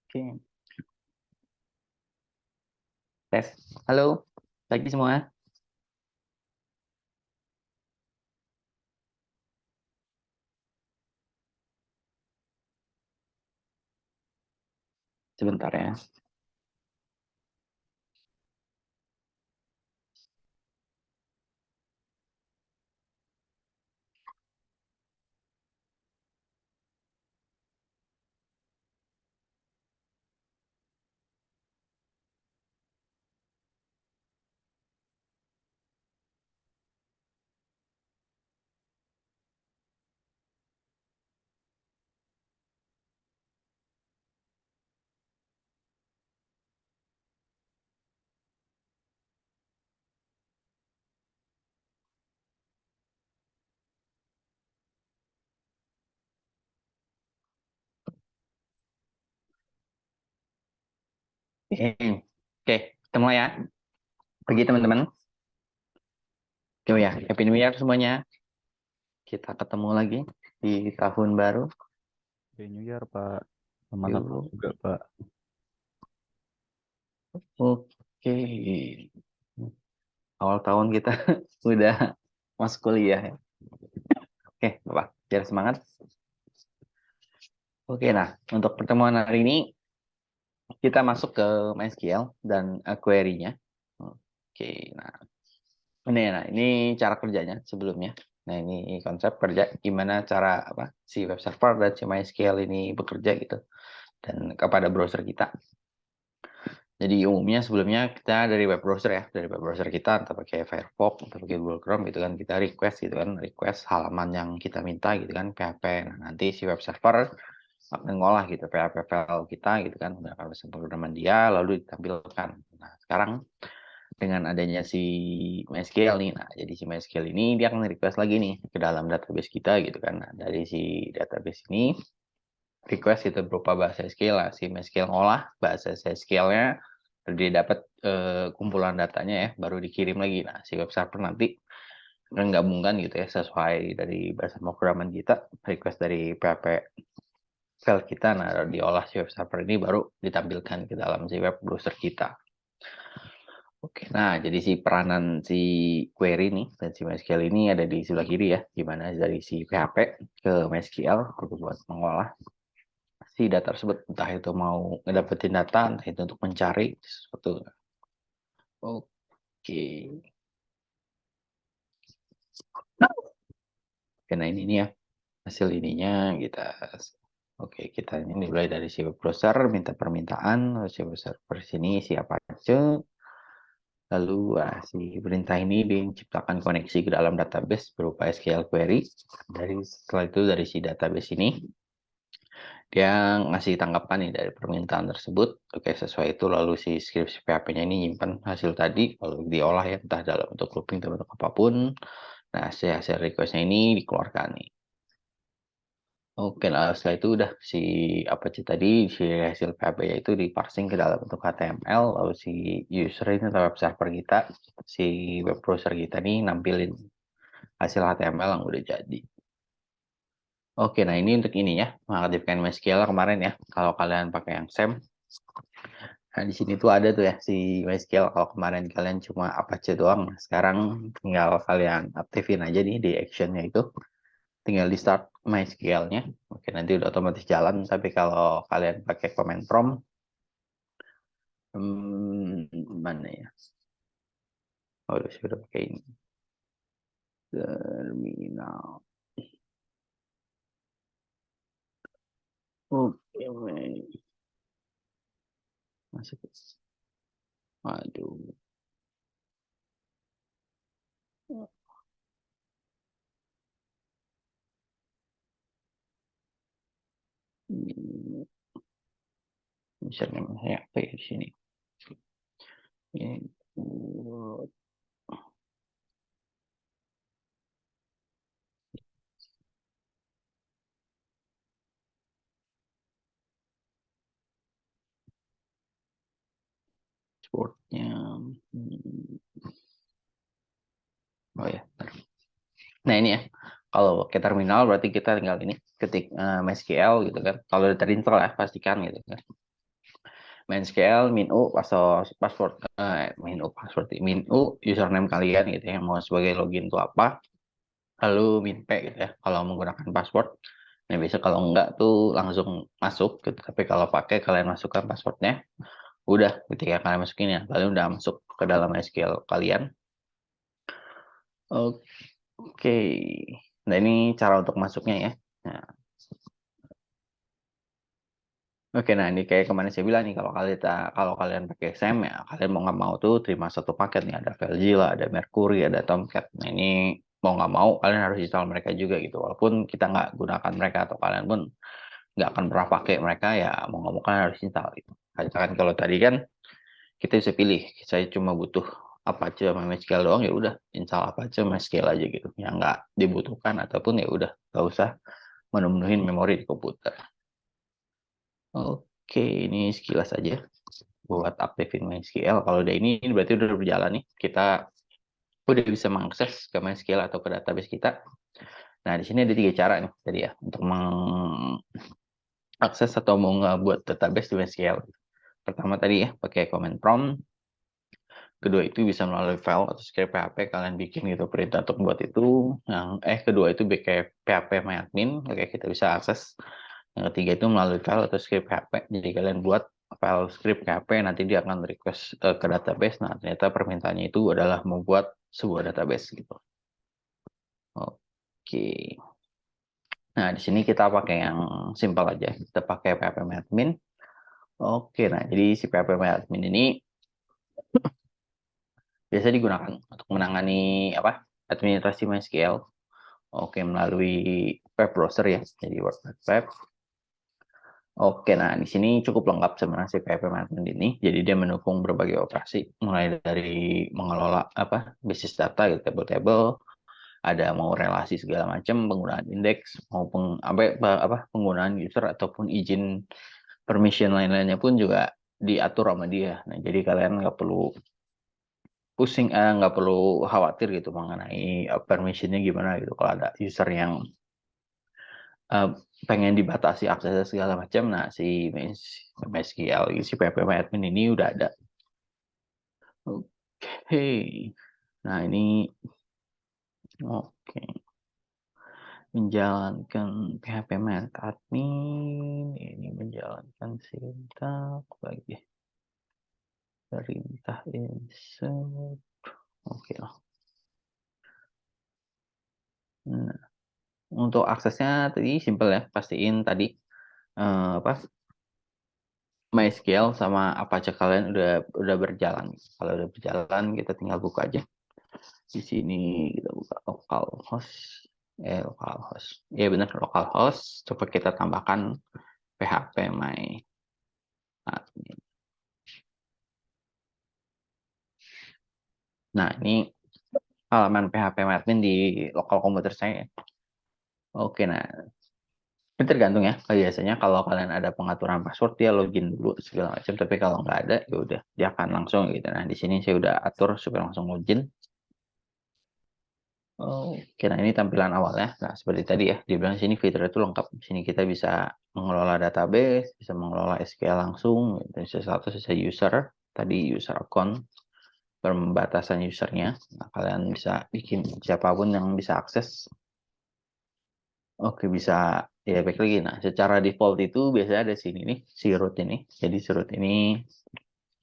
Oke, tes. Halo, pagi semua. Sebentar ya. Oke, ketemu ya. Pergi teman-teman. Oke ya, Happy New Year semuanya. Kita ketemu lagi di tahun baru. Happy New Year, Pak. Selamat Natal Yuk. juga, Pak. Oke. Awal tahun kita udah masuk kuliah ya. Oke, Bapak, biar semangat. Oke, nah, untuk pertemuan hari ini kita masuk ke MySQL dan query-nya. Oke, nah ini cara kerjanya sebelumnya. Nah, ini konsep kerja gimana cara apa si web server dan si MySQL ini bekerja gitu dan kepada browser kita. Jadi umumnya sebelumnya kita dari web browser ya, dari web browser kita entah pakai Firefox atau pakai Google Chrome gitu kan, kita request gitu kan, request halaman yang kita minta gitu kan, PHP. Nah, nanti si web server akan ngolah gitu PHP file kita gitu kan, menggunakan bahasa pemrograman dia lalu ditampilkan. Nah, sekarang dengan adanya si MySQL nih, nah jadi si MySQL ini dia akan request lagi nih ke dalam database kita gitu kan. Nah, dari si database ini request itu berupa bahasa SQL lah, si MySQL ngolah bahasa SQL-nya, dia dapat kumpulan datanya ya, baru dikirim lagi. Nah, si web server nanti akan gabungkan gitu ya sesuai dari bahasa pemrograman kita, request dari PHP file kita, nah diolah si web server ini baru ditampilkan ke dalam si web browser kita. Oke, nah jadi si peranan si query nih dan si MySQL ini ada di sebelah kiri ya, gimana dari si PHP ke MySQL untuk buat mengolah si data tersebut, entah itu mau ngedapetin data, entah itu untuk mencari sesuatu. Oke, karena ini nih ya hasil ininya kita. Oke, kita ini mulai dari si web browser minta permintaan, lalu si web server sini siapa aja. Lalu si perintah ini diciptakan koneksi ke dalam database berupa SQL query. Setelah itu dari si database ini dia ngasih tanggapan nih dari permintaan tersebut. Oke, sesuai itu lalu si script PHP-nya ini nyimpan hasil tadi lalu diolah ya entah dalam bentuk looping atau bentuk apapun. Nah, si hasil request-nya ini dikeluarkan nih. Oke, nah setelah itu udah si apa sih tadi si hasil PHP-nya itu diparsing ke dalam bentuk HTML lalu si user ini atau web server kita, si web browser kita nih nampilin hasil HTML yang udah jadi. Oke, nah ini untuk ini ya, mengaktifkan MySQL kemarin ya. Kalau kalian pakai yang SAM, nah di sini tuh ada tuh ya si MySQL. Kalau kemarin kalian cuma Apache doang, sekarang tinggal kalian aktifin aja nih di actionnya itu. Tinggal di start MySQL-nya. Oke, nanti udah otomatis jalan. Tapi kalau kalian pakai command prompt, mana ya? Oh, sudah pakai ini. Terminal. Oke, masuk. Waduh. Misalnya saya apa ya di sini? Ini Sportnya. Oh ya. Nah ini ya. Kalau ke terminal berarti kita tinggal ini ketik MySQL gitu kan. Kalau udah terinstall ya pastikan gitu kan. MySQL min.u password min.u username kalian gitu ya, mau sebagai login itu apa, lalu min.p gitu ya kalau menggunakan password. Nah biasa kalau enggak tuh langsung masuk gitu, tapi kalau pakai kalian masukkan passwordnya, udah ketika kalian masukin ya kalian udah masuk ke dalam MySQL kalian. Oke, nah ini cara untuk masuknya ya. Nah, oke, nah ini kayak kemarin saya bilang nih, kalau kalian pakai XAMPP ya, kalian mau nggak mau tuh terima satu paket nih, ada Filezilla, ada Mercury, ada Tomcat. Nah ini mau nggak mau kalian harus install mereka juga gitu, walaupun kita nggak gunakan mereka atau kalian pun nggak akan pernah pakai mereka ya, mau nggak mau kalian harus install gitu. Kan kalau tadi kan kita bisa pilih, saya cuma butuh Apache sama MySQL doang, ya udah install Apache MySQL aja gitu, yang nggak dibutuhkan ataupun ya udah nggak usah memenuhi memori di komputer. Oke, ini sekilas aja buat aktifin MySQL. Kalau udah ini berarti udah berjalan nih. Kita udah bisa mengakses ke MySQL atau ke database kita. Nah, di sini ada 3 cara nih tadi ya untuk mengakses atau mau ngebuat database di MySQL. Pertama tadi ya pakai command prompt. Kedua itu bisa melalui file atau script PHP kalian bikin gitu perintah untuk buat itu. Kedua itu pakai PHP MyAdmin, oke kita bisa akses. Yang ketiga itu melalui file atau script PHP. Jadi kalian buat file script PHP, nanti dia akan request ke database. Nah, ternyata permintaannya itu adalah membuat sebuah database gitu. Oke. Nah, di sini kita pakai yang simpel aja. Kita pakai PHP MyAdmin. Oke, nah jadi si PHP MyAdmin ini biasa digunakan untuk menangani apa? Administrasi MySQL. Oke, melalui web browser ya. Jadi World Wide Web. Oke, nah di sini cukup lengkap sebenarnya si PHP Management ini. Jadi dia mendukung berbagai operasi, mulai dari mengelola apa bisnis data gitu, table-table, ada mau relasi segala macam, penggunaan indeks maupun penggunaan user ataupun izin permission lain-lainnya pun juga diatur sama dia. Nah, jadi kalian nggak perlu pusing, nggak perlu khawatir gitu mengenai permissionnya gimana gitu. Kalau ada user yang uh, pengen dibatasi aksesnya segala macam, nah si MySQL, si PHP admin ini udah ada. Oke, nah ini oke menjalankan PHP admin ini menjalankan sintak lagi perintah insert. Oke lah. Nah, untuk aksesnya tadi simple ya, pastiin tadi MySQL sama Apache kalian udah berjalan. Kalau udah berjalan, kita tinggal buka aja. Di sini kita buka localhost. Localhost. Ya benar, localhost. Coba kita tambahkan PHP my admin. Nah, ini halaman PHP my admin di lokal komputer saya. Oke, nah ini tergantung ya. Biasanya kalau kalian ada pengaturan password, dia login dulu segala macam. Tapi kalau nggak ada, ya udah dia akan langsung gitu. Nah, di sini saya udah atur supaya langsung login. Oke, nah ini tampilan awalnya. Nah, seperti tadi ya, di belakang sini fitur itu lengkap. Di sini kita bisa mengelola database, bisa mengelola SQL langsung, bisa status, bisa user, tadi user account, pembatasan usernya. Nah, kalian bisa bikin siapapun yang bisa akses. Oke, bisa ya baik lagi. Nah, secara default itu biasanya ada sini nih, si root ini. Jadi si root ini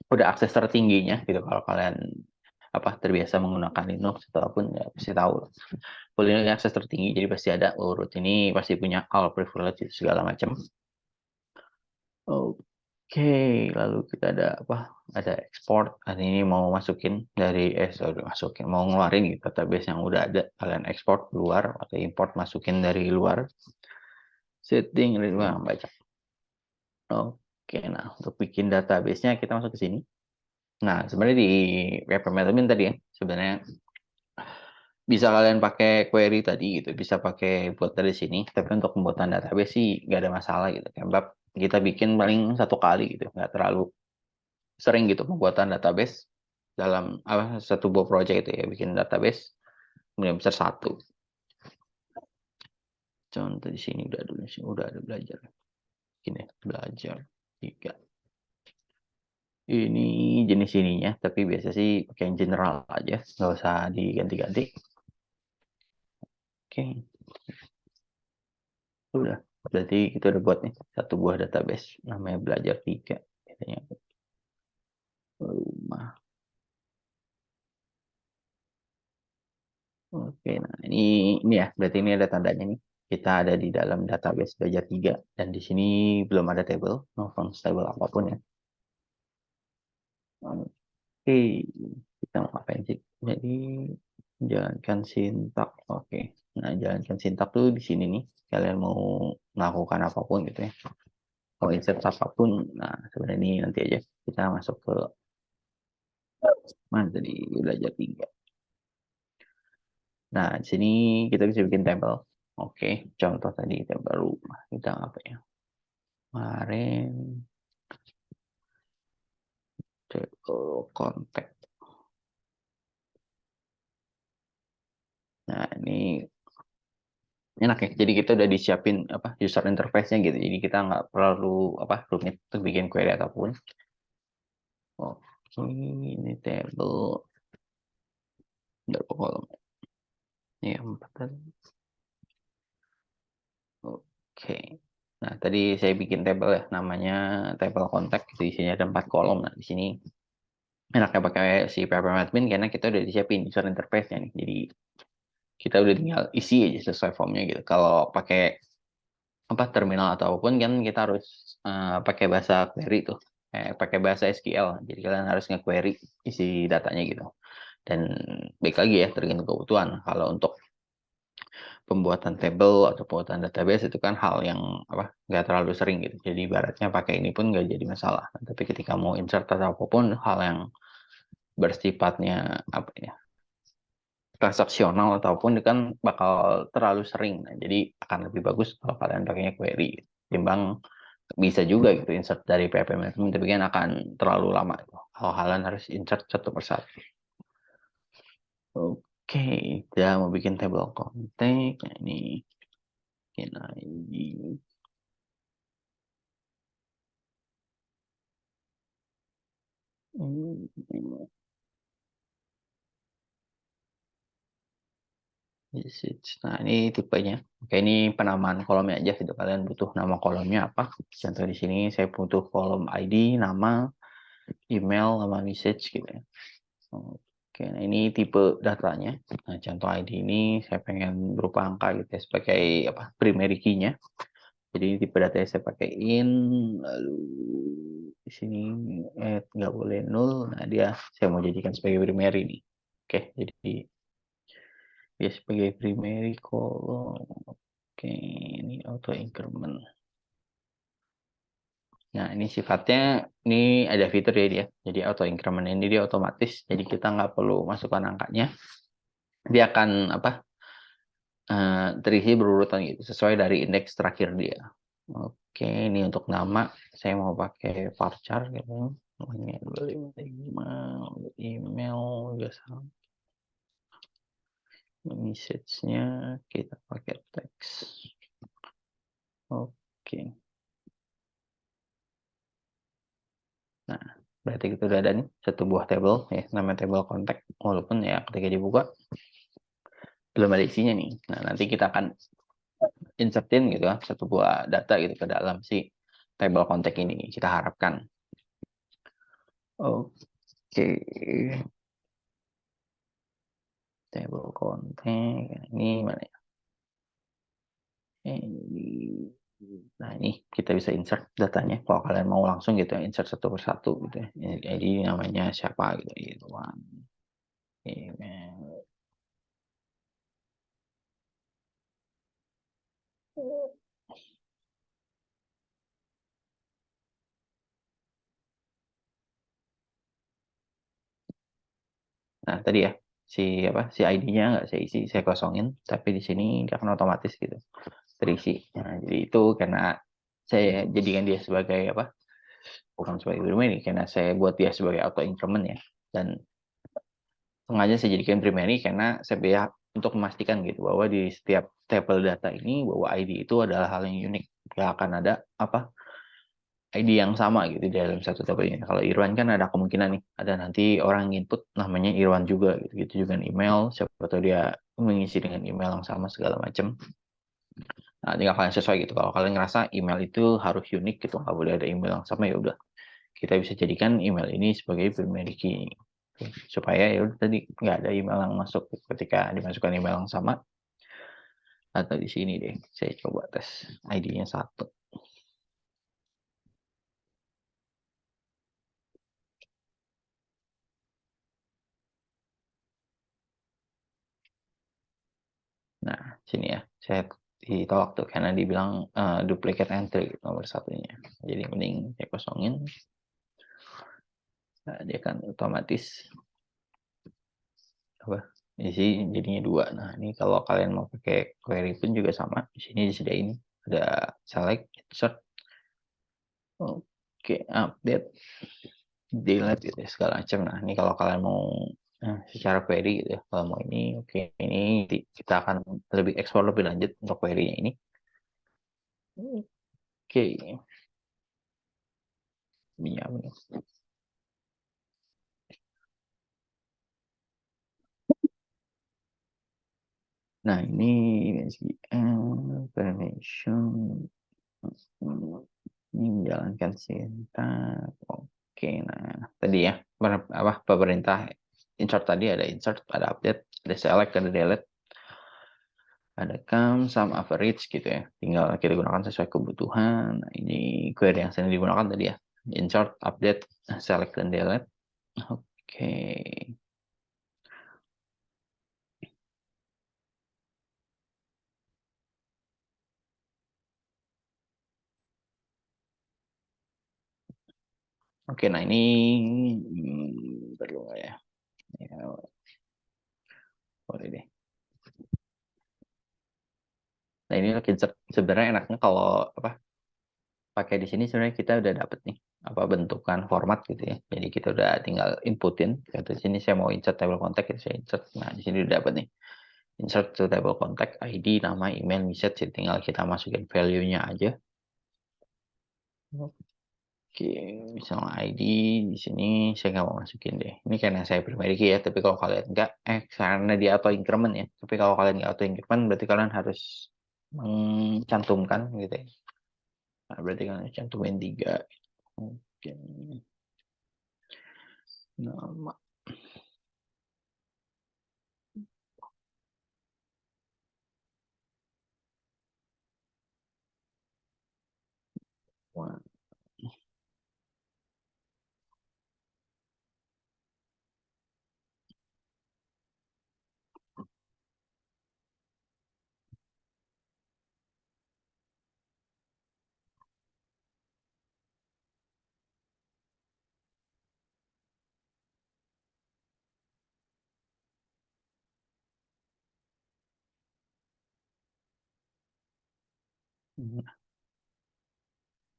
udah akses tertingginya gitu kalau kalian terbiasa menggunakan Linux ataupun ya pasti tahu. Kalau ini akses tertinggi, jadi pasti ada root ini pasti punya all privilege itu segala macam. Oke, lalu kita ada Ada export. Ini mau masukin dari masukin mau ngeluarin gitu database yang udah ada. Kalian export keluar atau import masukin dari luar. Setting dari luar baca. Oke, nah untuk bikin database-nya kita masuk ke sini. Nah, sebenarnya di PHP Admin tadi ya, sebenarnya bisa kalian pakai query tadi gitu, bisa pakai buat dari sini. Tapi untuk pembuatan database sih nggak ada masalah gitu. Kayak kita bikin paling 1 kali gitu, nggak terlalu sering gitu pembuatan database dalam satu buah project itu ya, bikin database kemudian besar 1. Contoh di sini udah ada belajar. Gini, belajar 3. Ini jenis ininya, tapi biasa sih pakai yang general aja, nggak usah diganti-ganti. Oke, udah. Berarti kita udah buat nih satu buah database, namanya belajar 3. Katanya rumah. Oke, nah ini ya, berarti ini ada tandanya nih. Kita ada di dalam database belajar 3 dan di sini belum ada table, no fonts table apapun ya. Oke, kita mau ngapain sih? Jadi jalankan sintak. Oke, nah jalankan sintak tuh di sini nih. Kalian mau melakukan apapun gitu ya. Mau insert apapun. Nah sebenarnya ini nanti aja kita masuk ke mana tadi belajar 3. Nah di sini kita bisa bikin table. Oke, contoh tadi table rumah. Kita apa ya? Kemarin table kontak. Nah ini enak ya. Jadi kita udah disiapin apa user interface-nya gitu. Jadi kita nggak perlu apa rumit untuk bikin query ataupun. Oke, ini table berapa kolom? Ya, 4 tadi. Oke. Nah, tadi saya bikin table ya, namanya table contact. Di sini ada 4 kolom. Nah, di sini enaknya pakai si PHP Admin karena kita udah disiapin user interface-nya nih. Jadi kita udah tinggal isi aja sesuai formnya gitu. Kalau pakai apa terminal atau apapun kan kita harus pakai bahasa query tuh, pakai bahasa SQL. Jadi kalian harus nge-query isi datanya gitu. Dan baik lagi ya tergantung kebutuhan. Kalau untuk pembuatan table atau pembuatan database itu kan hal yang apa nggak terlalu sering gitu. Jadi ibaratnya pakai ini pun nggak jadi masalah. Tapi ketika mau insert atau apapun hal yang bersifatnya apa ya transaksional ataupun itu kan bakal terlalu sering. Nah, jadi akan lebih bagus kalau kalian pakainya query. Timbang bisa juga gitu insert dari PHP management tapi kan akan terlalu lama gitu. Kalau kalian harus insert satu persatu. Oke, kita mau bikin table contact. Nah, ini bikin ID. Message. Nah, ini tipenya. Oke, ini penamaan kolomnya aja gitu. Kalian butuh nama kolomnya apa? Contoh di sini saya butuh kolom ID, nama, email, sama message gitu ya. Oke, nah ini tipe datanya. Nah, contoh ID ini saya pengen berupa angka gitu ya sebagai apa? Primary key-nya. Jadi ini tipe datanya saya pakaiin. Lalu di sini nggak boleh nol. Nah, dia saya mau jadikan sebagai primary nih. Oke, jadi dia sebagai primary column. Oke, ini auto increment. Nah, ini sifatnya ini ada fitur ya dia. Jadi auto increment ini dia otomatis. Jadi kita nggak perlu masukkan angkanya. Dia akan apa? Terisi berurutan gitu sesuai dari indeks terakhir dia. Oke, ini untuk nama saya mau pakai varchar gitu. Email juga sama. Message-nya kita pakai teks. Oke. Nah, berarti kita udah ada nih satu buah table ya, namanya table contact. Walaupun ya ketika dibuka belum ada isinya nih. Nah, nanti kita akan insertin gitu ya, satu buah data gitu ke dalam si table contact ini kita harapkan. Oke. Table contact ini mana ya? Ini. Nah, ini kita bisa insert datanya. Kalau kalian mau langsung gitu ya, insert satu persatu gitu ya. Jadi namanya siapa gitu. Irwan. Email. Nah, tadi ya si apa si ID-nya nggak saya isi, saya kosongin, tapi di sini dia akan otomatis gitu terisi. Nah, jadi itu karena saya jadikan dia sebagai apa? Bukan sebagai primary, karena saya buat dia sebagai auto increment ya. Dan sengaja saya jadikan primary karena saya pihak untuk memastikan gitu bahwa di setiap table data ini bahwa ID itu adalah hal yang unik. Gak akan ada apa ID yang sama gitu di dalam satu tabelnya. Kalau Irwan kan ada kemungkinan nih, ada nanti orang input namanya Irwan juga gitu, gitu juga dengan email, siapa tahu dia mengisi dengan email yang sama segala macam. Nah, tinggal kalian sesuai gitu. Kalau kalian ngerasa email itu harus unik gitu, nggak boleh ada email yang sama, ya udah. Kita bisa jadikan email ini sebagai primary key. Supaya ya udah tadi nggak ada email yang masuk ketika dimasukkan email yang sama. Atau di sini deh, saya coba tes ID-nya 1. Nah, sini ya, saya ditolak tuh karena dibilang duplicate entry nomor satunya. Jadi mending saya kosongin. Nah, dia kan otomatis apa? Isi jadinya 2. Nah, ini kalau kalian mau pakai query pun juga sama. Di sini disediain ada select, insert, oke, update, delete gitu ya, segala macam. Nah, ini kalau kalian mau secara query gitu ya. Kalau mau ini, oke, ini kita akan lebih explore lebih lanjut untuk query-nya ini. Oke. Iya, benar. Nah, ini permission. Ini menjalankan sintak. Oke, nah tadi ya pemerintah insert tadi ada insert, ada update, ada select, ada delete, ada count, sum, average gitu ya. Tinggal kita gunakan sesuai kebutuhan. Nah, ini query yang sering digunakan tadi ya. Insert, update, select, dan delete. Oke. Oke, nah ini perlu nggak ya? Ya, boleh deh. Nah, ini sebenarnya enaknya kalau pakai di sini sebenarnya kita udah dapet nih bentukan format gitu ya. Jadi kita udah tinggal inputin. Kata di sini saya mau insert table contact, ya saya insert. Nah, di sini udah dapet nih. Insert to table contact, ID, nama, email, message, tinggal kita masukin value-nya aja. Oke, misalnya ID di sini saya nggak mau masukin deh. Ini karena saya primary key ya, tapi kalau kalian nggak, karena dia auto increment ya. Tapi kalau kalian nggak auto increment, berarti kalian harus mencantumkan gitu ya. Nah, berarti kalian cantumin 3. Oke. Nama. Wah.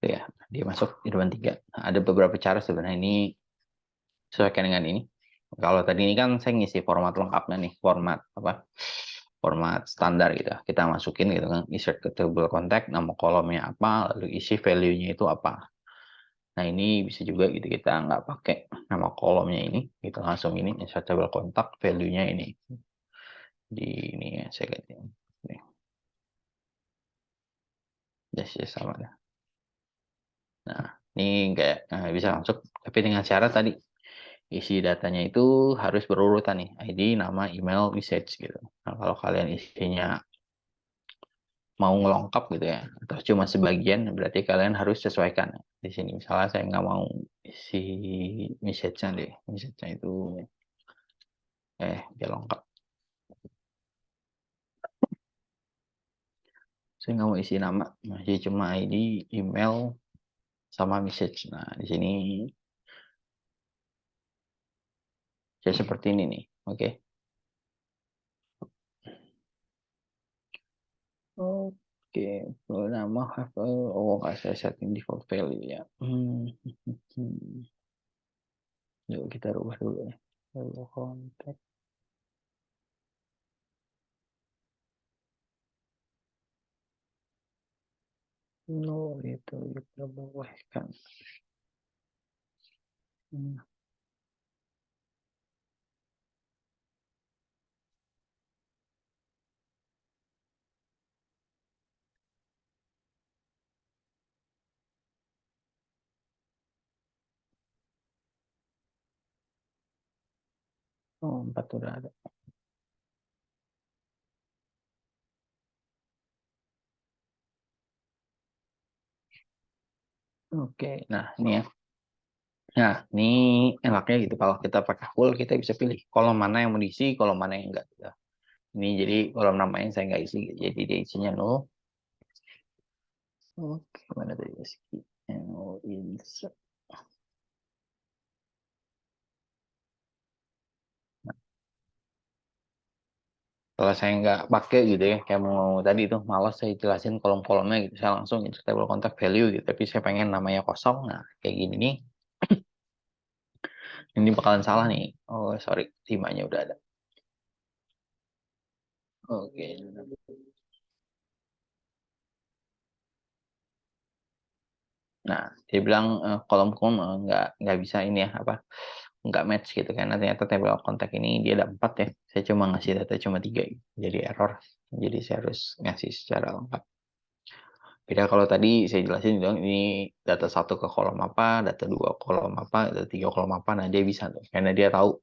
Ya, dia masuk di depan 3. Nah, ada beberapa cara sebenarnya ini sesuaikan dengan ini. Kalau tadi ini kan saya ngisi format lengkapnya nih, format standar gitu. Kita masukin gitu kan, insert ke table contact, nama kolomnya apa, lalu isi value-nya itu apa. Nah, ini bisa juga gitu, kita nggak pakai nama kolomnya ini, kita langsung ini insert table contact, value-nya ini. Di ini ya, saya ganti. Nih. Ya, sama. Nah, ini kayak bisa masuk, tapi dengan syarat tadi isi datanya itu harus berurutan nih, ID, nama, email, message gitu. Nah, kalau kalian isinya mau ngelengkap gitu ya, atau cuma sebagian, berarti kalian harus sesuaikan. Di sini misalnya saya nggak mau isi message-nya deh, message-nya itu dia lengkap. Saya nggak mau isi nama, masih cuma ID, email, sama message. Nah, di sini saya seperti ini nih, oke. Oke, nama nggak saya setting default value ya. Yuk kita rubah dulu ya. Table contact. No, itu diperbolehkan. Hmm. 4 udah ada. Oke, nah ini ya. Nah, ini enaknya gitu. Kalau kita pakai full, kita bisa pilih kolom mana yang mau diisi, kolom mana yang enggak. Gitu. Ini jadi kolom namanya saya nggak isi. Jadi dia isinya nol. Oke, mana tadi isi? Oh, insert. Kalau saya nggak pakai gitu ya, kayak mau tadi itu malas saya jelasin kolom-kolomnya gitu. Saya langsung insert table contact value gitu. Tapi saya pengen namanya kosong. Nah, kayak gini nih. Ini bakalan salah nih. Oh, sorry. Timanya udah ada. Oke. Nah, dia bilang kolom-kolom nggak bisa ini ya apa nggak match gitu kan. Nah, ternyata table kontak ini dia ada 4 ya. Saya cuma ngasih data cuma 3. Jadi error. Jadi saya harus ngasih secara lengkap. Beda kalau tadi saya jelasin dong ini data 1 ke kolom apa, data 2 kolom apa, data 3 kolom apa. Nah, dia bisa tuh. Karena dia tahu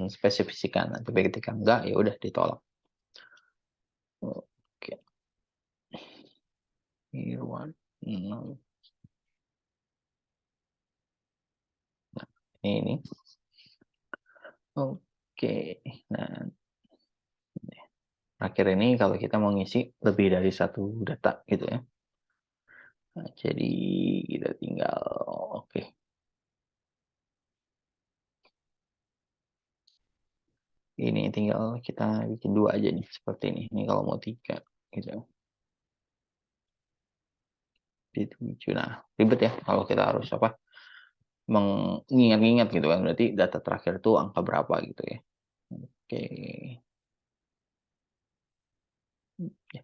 spesifikasikan. Nah, tapi ketika enggak ya udah ditolak. Oke. Irwan. No. Nah, ini. Oke. Nah, akhir ini kalau kita mau ngisi lebih dari satu data gitu ya. Nah, jadi kita tinggal oke. Ini tinggal kita bikin 2 aja nih seperti ini. Ini kalau mau 3 gitu. Itu nah, ribet ya kalau kita harus apa? Mengingat-ingat gitu kan. Berarti data terakhir itu angka berapa gitu ya. Oke. Ya,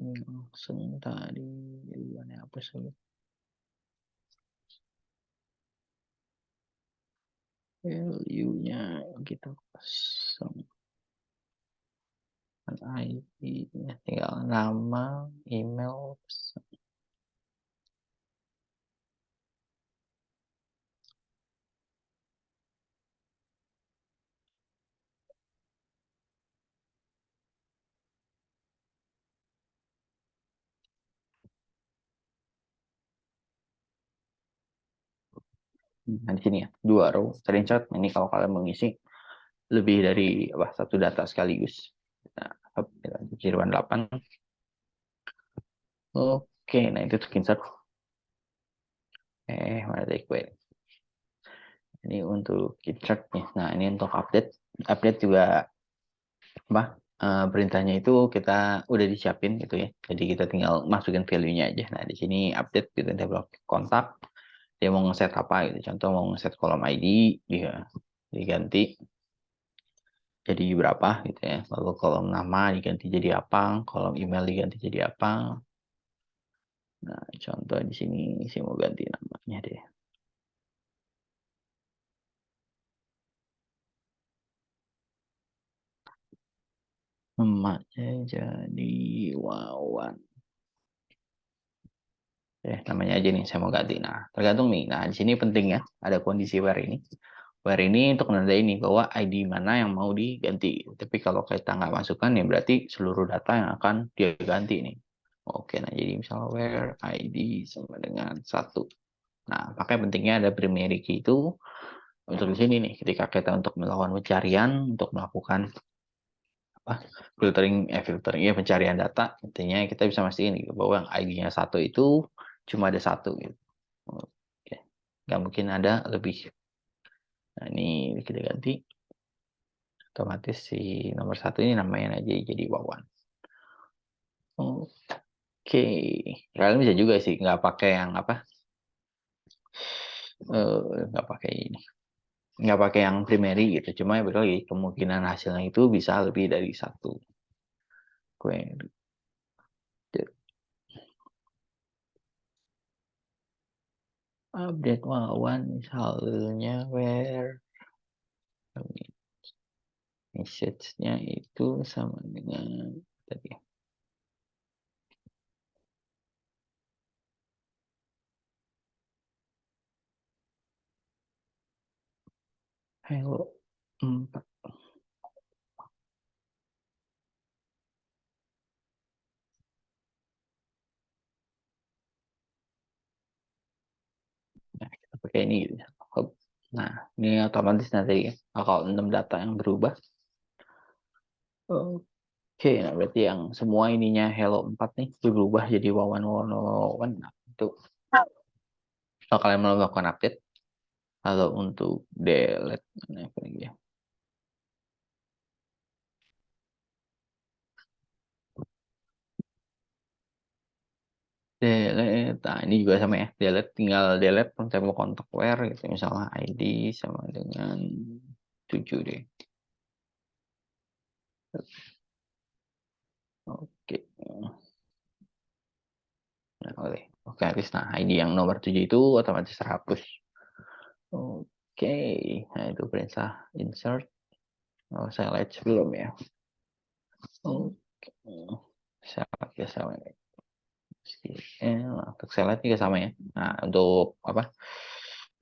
langsung tadi jawabannya apa sih? Value-nya kita kosong. ID-nya tinggal nama, email, nah di sini ya 2 row screenshot. Ini kalau kalian mengisi lebih dari satu data sekaligus. Nah, kita Kirwan 8. Oke, nah itu screenshot. Mana tadi query. Ini untuk screenshot nih. Nah, ini untuk update. Update juga apa? Perintahnya itu kita udah disiapin gitu ya. Jadi kita tinggal masukin value-nya aja. Nah, di sini update gitu table kontak. Dia mau ngeset apa gitu. Contoh mau ngeset kolom ID dia diganti jadi berapa gitu ya. Lalu kolom nama diganti jadi apa, kolom email diganti jadi apa. Nah, contoh di sini saya mau ganti namanya deh. Namanya jadi Wawan. Namanya aja nih saya mau ganti. Nah, tergantung nih. Nah, di sini penting ya, ada kondisi where ini. Where ini untuk menandai ini bahwa ID mana yang mau diganti. Tapi kalau kita nggak masukkan ya berarti seluruh data yang akan dia ganti nih. Oke, nah jadi misalnya where ID sama dengan 1. Nah, pakai pentingnya ada primary key itu untuk di sini nih. Ketika kita untuk melakukan pencarian, untuk melakukan apa filtering ya pencarian data, intinya kita bisa mastiin gitu, bahwa yang ID-nya 1 itu cuma ada 1 gitu. Oke. Nggak mungkin ada lebih. Nah, ini kita ganti. Otomatis si nomor 1 ini namanya aja jadi Wawan. Oke. Kalian bisa juga sih nggak pakai yang apa? Nggak pakai ini. Nggak pakai yang primary gitu. Cuma ya lagi kemungkinan hasilnya itu bisa lebih dari 1 query. update Wawan misalnya where message-nya itu sama dengan tadi. Hello 4. Nah, kita pakai ini gitu. Nah, ini otomatis nanti kalau 6 data yang berubah. Oke, nah berarti yang semua ininya Hello 4 nih berubah jadi Wawan Wawan Wawan. Nah, itu kalau kalian mau melakukan update atau untuk delete apa lagi ya? Delete, nah ini juga sama ya. Delete tinggal delete table kontak where gitu misalnya ID sama dengan 7 deh. Oke. Nah, oke, habis. Nah, ID yang nomor 7 itu otomatis terhapus. Oke, nah itu perintah insert. Oh, select belum ya? Oke, select ya sama. Untuk select juga sama ya. Nah, untuk apa?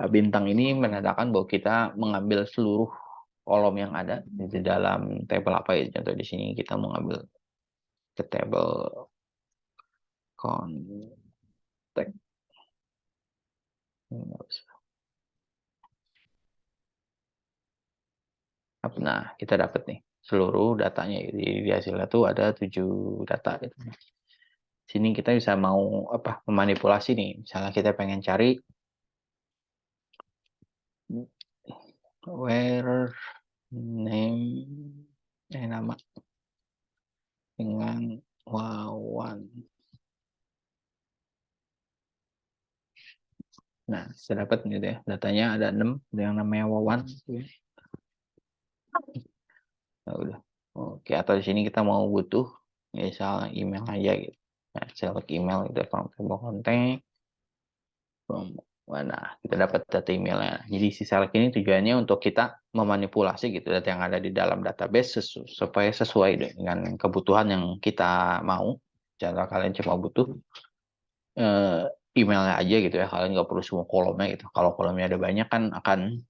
Bintang ini menandakan bahwa kita mengambil seluruh kolom yang ada di dalam tabel apa ya. Contoh di sini kita mengambil ke tabel contact. Nah, kita dapat nih seluruh datanya. Di hasilnya tuh ada 7 data gitu. Sini kita bisa mau apa memanipulasi nih. Misalnya kita pengen cari where name nama dengan Wawan. Nah, saya dapat gitu ya. Datanya ada 6 yang namanya Wawan. Nah, udah. Oke, atau di sini kita mau butuh misal email aja gitu. Nah, select email itu from table contact. Nah, kita dapat data emailnya. Jadi si select ini tujuannya untuk kita memanipulasi gitu data yang ada di dalam database supaya sesuai dengan kebutuhan yang kita mau. Contoh kalian cuma butuh eh, emailnya aja gitu ya. Kalian nggak perlu semua kolomnya gitu. Kalau kolomnya ada banyak kan akan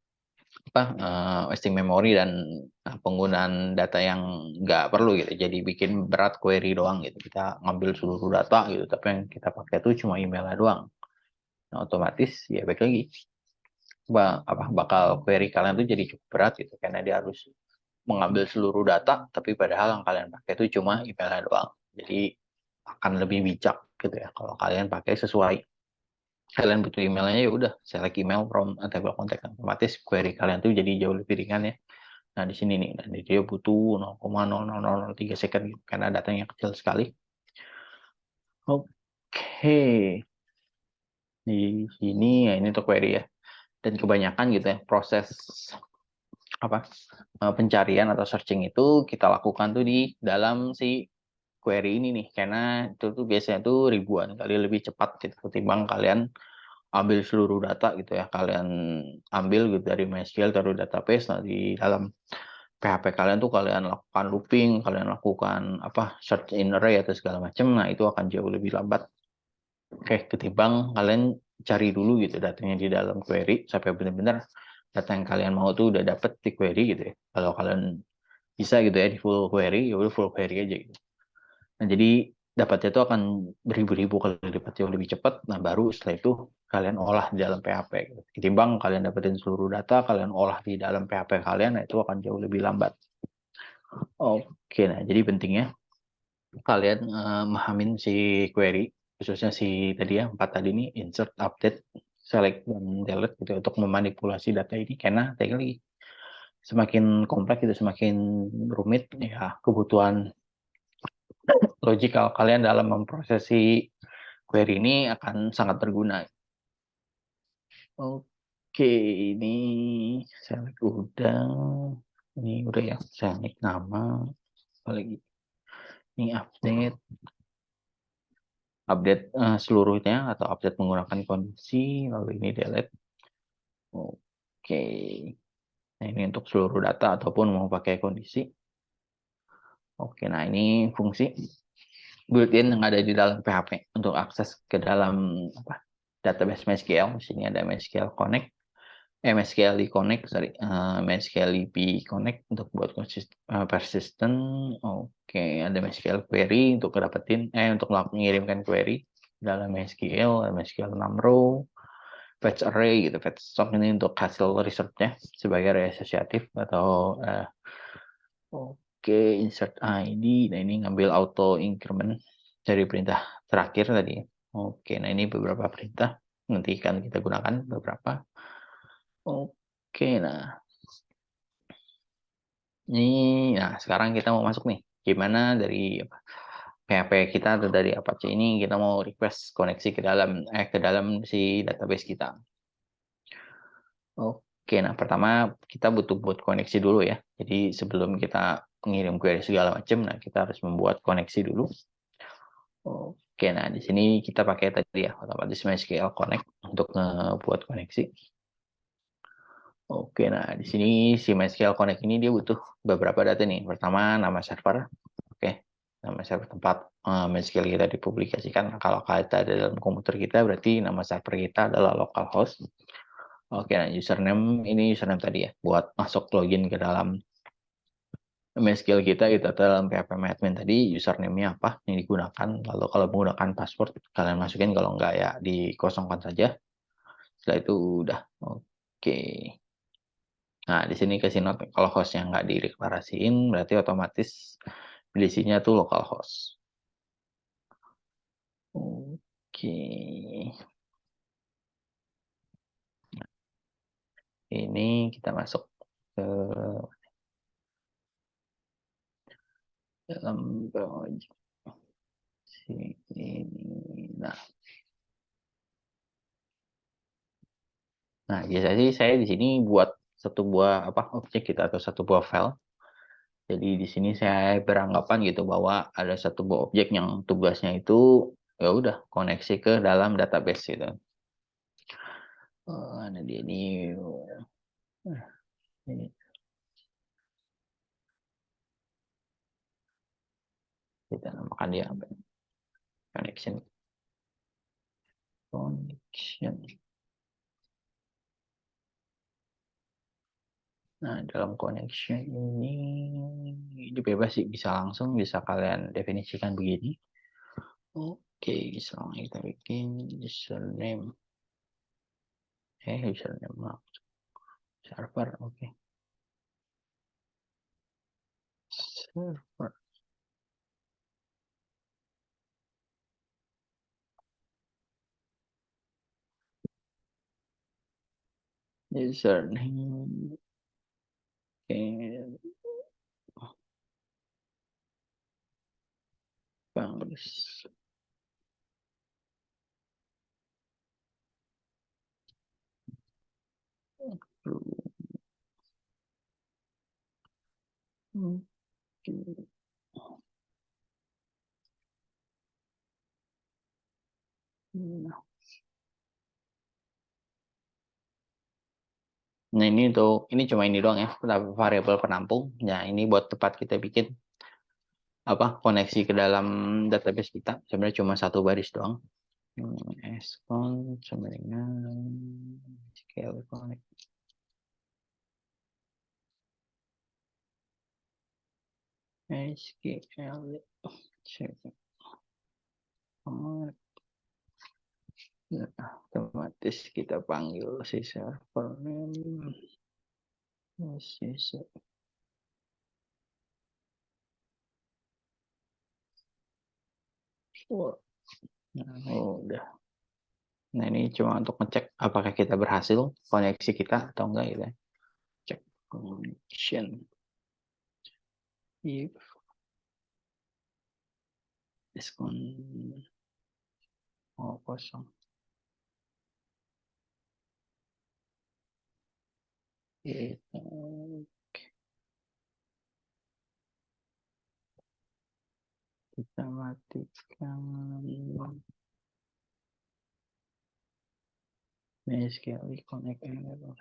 apa wasting memory dan penggunaan data yang nggak perlu gitu. Jadi bikin berat query doang gitu. Kita ngambil seluruh data gitu. Tapi yang kita pakai itu cuma emailnya doang. Nah, otomatis ya baik lagi bakal query kalian tuh jadi cukup berat gitu karena dia harus mengambil seluruh data tapi padahal yang kalian pakai itu cuma emailnya doang. Jadi akan lebih bijak gitu ya kalau kalian pakai sesuai kalian butuh emailnya ya udah select email from table contact otomatis query kalian tuh jadi jauh lebih ringan ya. Nah di sini nih dan dia butuh 0,00003 second gitu, karena datanya kecil sekali. Oke, di sini ya ini untuk query ya. Dan kebanyakan gitu ya proses apa pencarian atau searching itu kita lakukan tuh di dalam si query ini nih karena itu tuh biasanya tuh ribuan kali lebih cepat gitu ketimbang kalian ambil seluruh data gitu ya kalian ambil gitu dari MySQL taruh database nah di dalam PHP kalian tuh kalian lakukan looping kalian lakukan apa search in array atau segala macam nah itu akan jauh lebih lambat ketimbang kalian cari dulu gitu datanya di dalam query sampai benar-benar data yang kalian mau tuh udah dapet di query gitu ya. Kalau kalian bisa gitu ya di full query, ya udah full query aja gitu. Nah, jadi dapatnya itu akan beribu-ribu kali lipat jauh lebih cepat. Nah, baru setelah itu kalian olah di dalam PHP. Gitu. Ketimbang kalian dapetin seluruh data, kalian olah di dalam PHP kalian, nah itu akan jauh lebih lambat. Oke, nah jadi pentingnya kalian memahamin si query, khususnya si tadi ya, 4 tadi ini, insert, update, select, dan delete gitu untuk memanipulasi data ini. Karena lagi semakin kompleks itu semakin rumit ya kebutuhan logikal kalian dalam memprosesi query ini akan sangat berguna. Oke, ini select udah. Ini udah ya, select nama. Apalagi ini update. update seluruhnya atau update menggunakan kondisi, lalu ini delete. Oke. Nah, ini untuk seluruh data ataupun mau pakai kondisi. Oke, nah ini fungsi built-in yang ada di dalam PHP untuk akses ke dalam database MySQL. Di sini ada MySQL Connect, MySQL Connect, MySQL Connect untuk buat persistent. Oke, ada MySQL Query untuk untuk mengirimkan query dalam MySQL, MySQL 6 row, fetch array gitu, fetch stock ini untuk hasil research-nya sebagai array asosiatif atau Oke, insert ID. Nah, ini ngambil auto increment dari perintah terakhir tadi. Oke, nah ini beberapa perintah. Nanti akan kita gunakan beberapa. Oke, nah. Nah sekarang kita mau masuk nih. Gimana dari PHP kita atau dari Apache ini kita mau request koneksi ke dalam si database kita. Oke, nah pertama kita butuh buat koneksi dulu ya. Jadi sebelum kita mengirim query segala macam, nah kita harus membuat koneksi dulu. Oke, nah di sini kita pakai tadi ya otomatis MySQL Connect untuk buat koneksi. Oke, nah di sini si MySQL Connect ini dia butuh beberapa data nih. Pertama nama server, oke, nama server tempat MySQL kita dipublikasikan. Kalau kita ada dalam komputer kita berarti nama server kita adalah localhost. Oke, nah username ini username tadi ya buat masuk login ke dalam MySQL kita gitu atau dalam PHP admin tadi username-nya apa yang digunakan. Lalu kalau menggunakan password kalian masukin, kalau enggak ya dikosongkan saja. Setelah itu udah oke. Nah di sini kasih note kalau hostnya nggak direklarasiin berarti otomatis isinya tuh localhost. Oke. Ini kita masuk ke dalam project sini. Nah, biasanya sih saya di sini buat satu buah objek kita atau satu buah file. Jadi di sini saya beranggapan gitu bahwa ada satu buah objek yang tugasnya itu ya udah koneksi ke dalam database gitu. Nah dia ini kita namakan dia apa? Connection. Nah, dalam connection ini bebas sih, bisa langsung, bisa kalian definisikan begini. Oke, sekarang kita bikin username. Username server, oke. Server. Username. Oke. Bagus. Nah ini cuma ini doang ya, variabel penampung. Nah ini buat tempat kita bikin koneksi ke dalam database kita. Sebenarnya cuma satu baris doang. Scon sama dengan scale connect. SQL nah, otomatis kita panggil si server name udah. Nah ini cuma untuk ngecek apakah kita berhasil koneksi kita atau enggak gitu ya. Cek connection if diskon kosong. Kita matikan MySQL connect enable.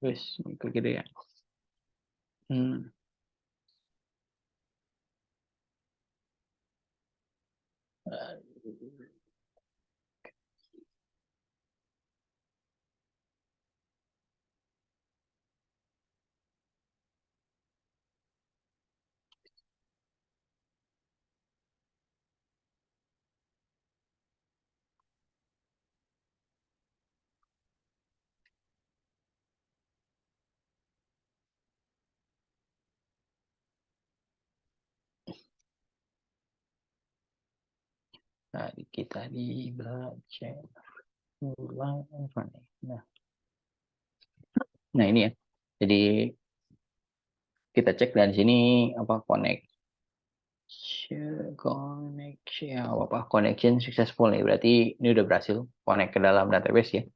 Wes, kegedean. Tadi kita dibaca ulang apa nih? Nah ini ya. Jadi kita cek dari sini apa connection apa connection successful nih. Berarti ini udah berhasil connect ke dalam database ya.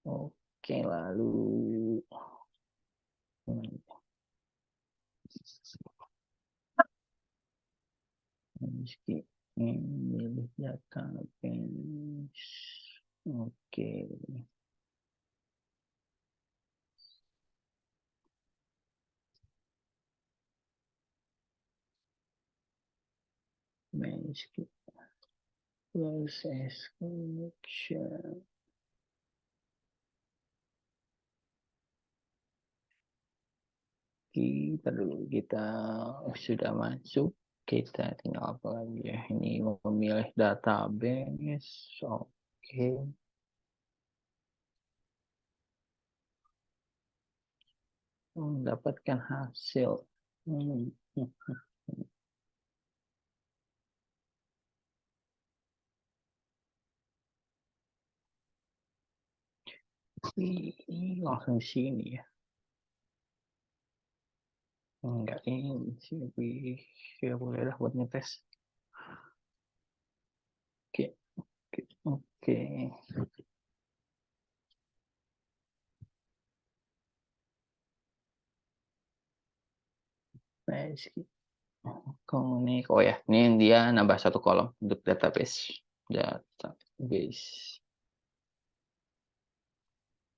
Oke, lalu milih database. Oke. MySQL process connection. Kita sudah masuk, kita tinggal apa lagi ya, ini memilih database. Oke, mendapatkan hasil. Ini langsung sini ya, enggak, ini sini ya, boleh lah buat ngetes. Oke, oke. Connect. Oh ya, ini dia nambah satu kolom untuk database.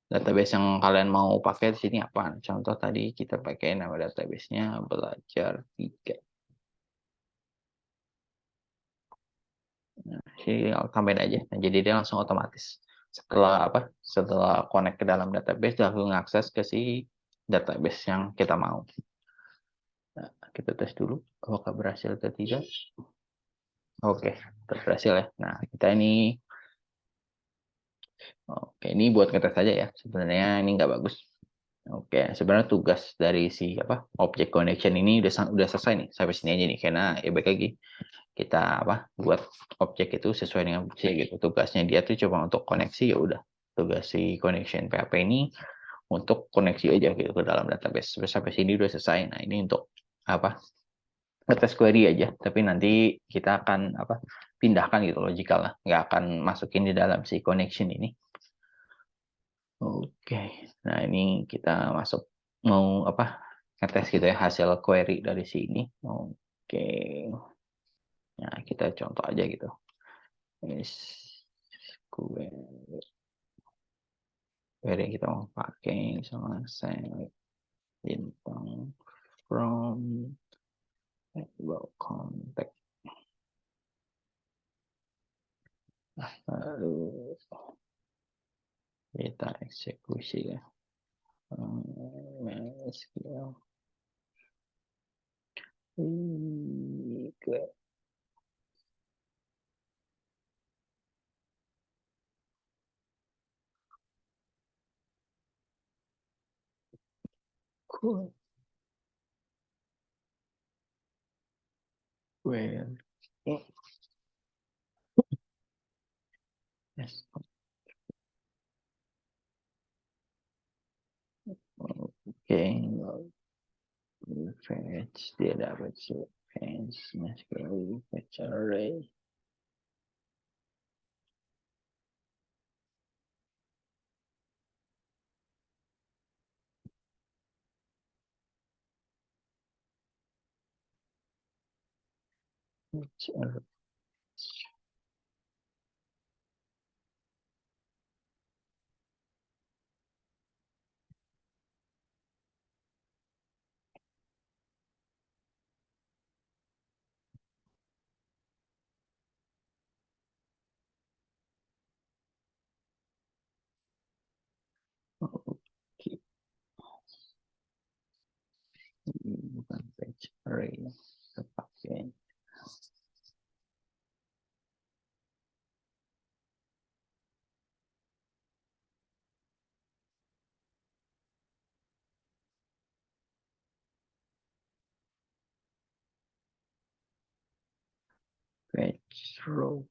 Database yang kalian mau pakai di sini apa? Contoh tadi kita pakai nama database-nya belajar 3. Nah, sini tambahin aja. Nah, jadi dia langsung otomatis. Setelah connect ke dalam database, dia langsung akses ke si database yang kita mau. Nah, kita tes dulu apakah berhasil atau tidak. Oke, berhasil ya. Nah, kita ini buat ngetes saja ya. Sebenarnya ini nggak bagus. Oke, sebenarnya tugas dari si object connection ini udah selesai nih sampai sini aja nih, karena ya baik lagi kita buat objek itu sesuai dengan fungsi gitu. Tugasnya dia tuh coba untuk koneksi, ya udah. Tugas si connection PHP ini untuk koneksi aja gitu ke dalam database. Sampai sini udah selesai. Nah, ini untuk ngetes query aja, tapi nanti kita akan pindahkan gitu logical lah, nggak akan masukin di dalam si connection ini. Oke, nah ini kita masuk mau ngetes gitu ya hasil query dari sini. Oke, nah kita contoh aja gitu. Query yang kita mau pakai misalnya select bintang from table contact. Lalu kita eksekusi ya. MySQL. Query. Yes. Oke, fetch dia dapat fetch MySQL fetch array. Fetch array. Oke, ini bukan fetch array. Kita pakai fetch row.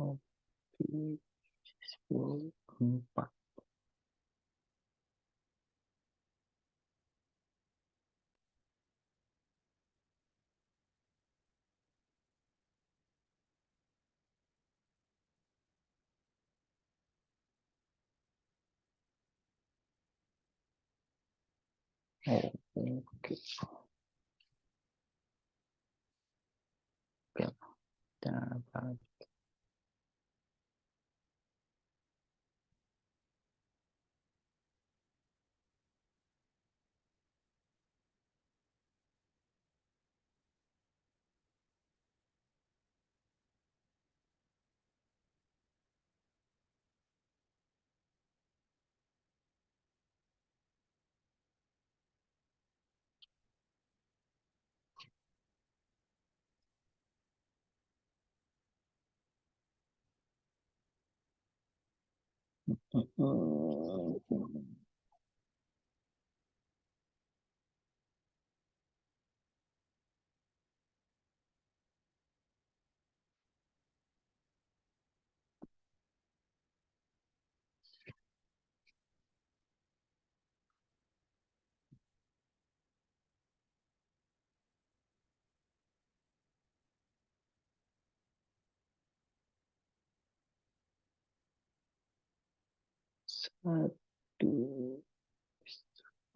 Oke, 10.4. Oke, oke, dapat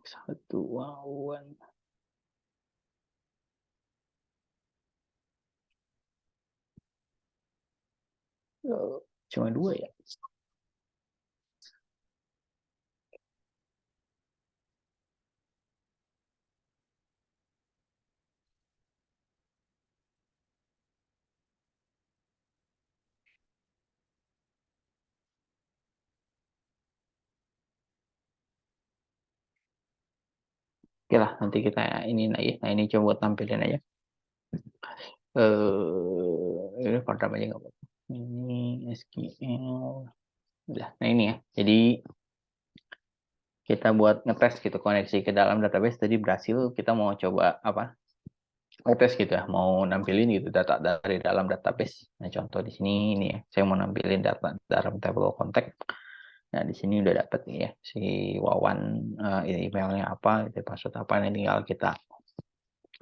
1 wawan. Oh, cuma 2 ya. Oke lah, nanti kita ini lagi. Nah, ini coba buat tampilin aja. Ini program aja nggak apa-apa. Ini SQL. Udah, nah ini ya. Jadi kita buat ngetes gitu koneksi ke dalam database tadi berhasil. Kita mau coba apa? Ngetes gitu ya. Mau nampilin gitu data dari dalam database. Nah, contoh di sini ini ya. Saya mau nampilin data dalam table contact. Nah, di sini udah dapat nih ya si Wawan emailnya apa, itu password apa, ini tinggal kita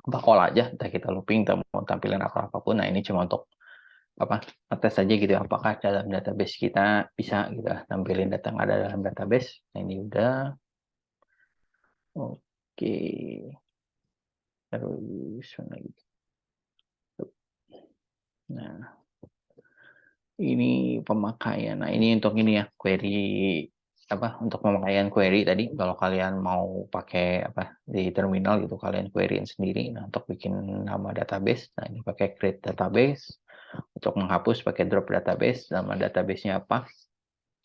call aja, entah kita looping, kita mau tampilin apapun. Nah, ini cuma untuk apa tes aja gitu apakah dalam database kita bisa gitu tampilin data yang ada dalam database. Nah, ini udah oke. Terus mana lagi? Nah, ini pemakaian. Nah, ini untuk ini ya query apa untuk pemakaian query tadi kalau kalian mau pakai apa di terminal gitu kalian queryin sendiri. Nah, untuk bikin nama database, nah ini pakai create database. Untuk menghapus pakai drop database, nama database-nya apa.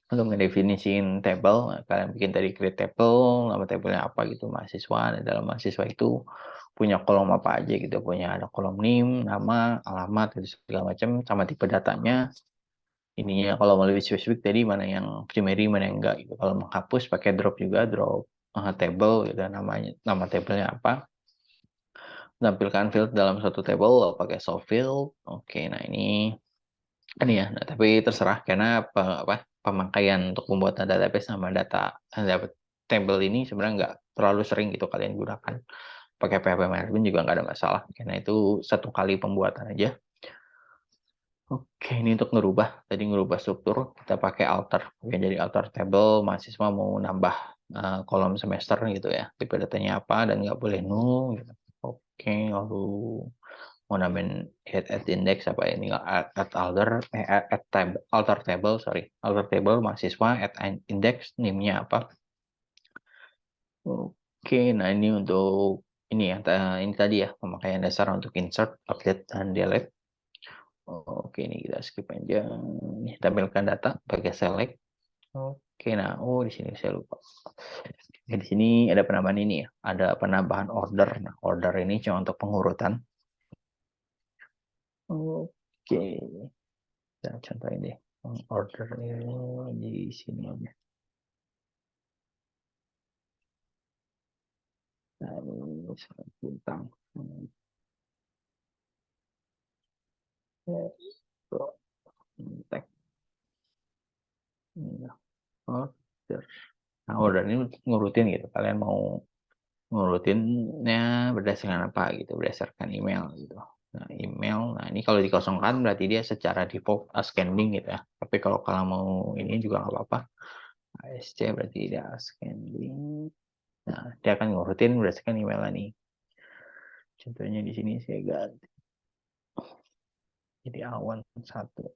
Untuk ngedefinisiin table, nah, kalian bikin tadi create table, nama tablenya apa gitu, mahasiswa. Nah, dalam mahasiswa itu punya kolom apa aja gitu, punya ada kolom name, nama, alamat, gitu, segala macam, sama tipe datanya. Ininya kalau mau lebih spesifik tadi mana yang primary mana yang enggak gitu. Kalau menghapus pakai drop juga drop table gitu namanya nama tablenya apa. Tampilkan field dalam satu table pakai show field. Oke, nah ini ya. Nah, tapi terserah karena pemakaian untuk pembuatan database sama data table ini sebenarnya nggak terlalu sering gitu kalian gunakan. Pakai PHP management juga nggak ada masalah karena itu satu kali pembuatan aja. Oke, ini untuk ngerubah struktur, kita pakai alter. Oke, jadi alter table, mahasiswa mau nambah kolom semester gitu ya. Tipe datanya apa dan nggak boleh null. Gitu. Oke, lalu mau nambahin add index apa ini add alter table, sorry. Alter table mahasiswa, add index, name-nya apa. Oke, nah ini untuk ini ya, ini tadi ya pemakaian dasar untuk insert, update, dan delete. Oke, ini kita skip aja. Ini tampilkan data pakai select. Oke, nah, di sini saya lupa. Di sini ada penambahan ini ya. Ada penambahan order. Nah, order ini cuma untuk pengurutan. Oke, kita contohin deh. Order ini di sini aja. Nah, ini bintang. Tag. Order. Nah, order ini ngurutin gitu. Kalian mau ngurutinnya berdasarkan apa gitu, berdasarkan email gitu. Nah, email, nah ini kalau dikosongkan berarti dia secara default ascending gitu ya. Tapi kalau kalian mau ini juga nggak apa-apa. ASC berarti dia ascending. Nah, dia akan ngurutin berdasarkan email ini. Contohnya di sini saya ganti. Jadi awan 1.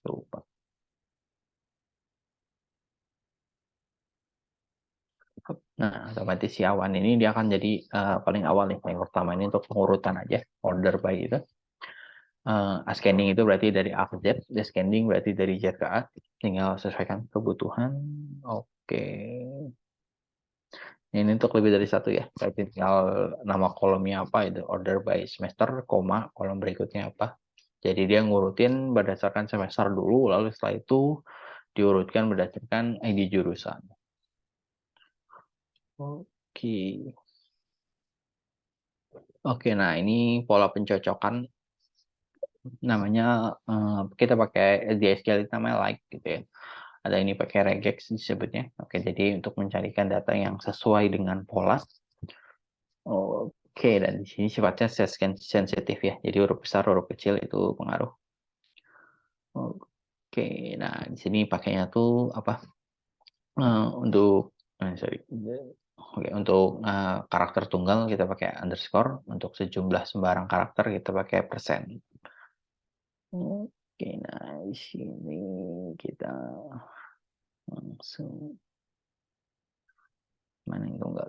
Lupa. Nah, otomatis si awan ini dia akan jadi paling awal nih. Yang pertama ini untuk pengurutan aja, order by itu. Ascending itu berarti dari A ke Z, descending berarti dari Z ke A. Tinggal sesuaikan kebutuhan. Oke. Ini untuk lebih dari satu ya. Berarti tinggal nama kolomnya apa itu, order by semester, koma, kolom berikutnya apa. Jadi dia ngurutin berdasarkan semester dulu, lalu setelah itu diurutkan berdasarkan ID jurusan. Oke. Oke, nah ini pola pencocokan namanya kita pakai di SQL itu namanya like gitu ya. Ada ini pakai regex disebutnya. Oke, jadi untuk mencarikan data yang sesuai dengan pola. Oke, dan di sini sifatnya sensitif ya. Jadi huruf besar, huruf kecil itu pengaruh. Oke, nah di sini pakainya tuh apa? Untuk sorry. Oke, untuk karakter tunggal kita pakai underscore. Untuk sejumlah sembarang karakter kita pakai persen. Oke, nah di sini kita langsung mana yang tunggal.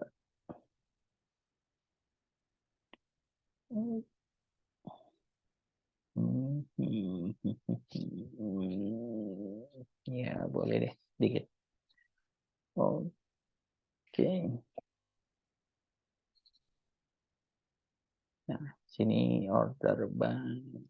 Ya, boleh deh, dikit. Oke. Nah, sini order bank.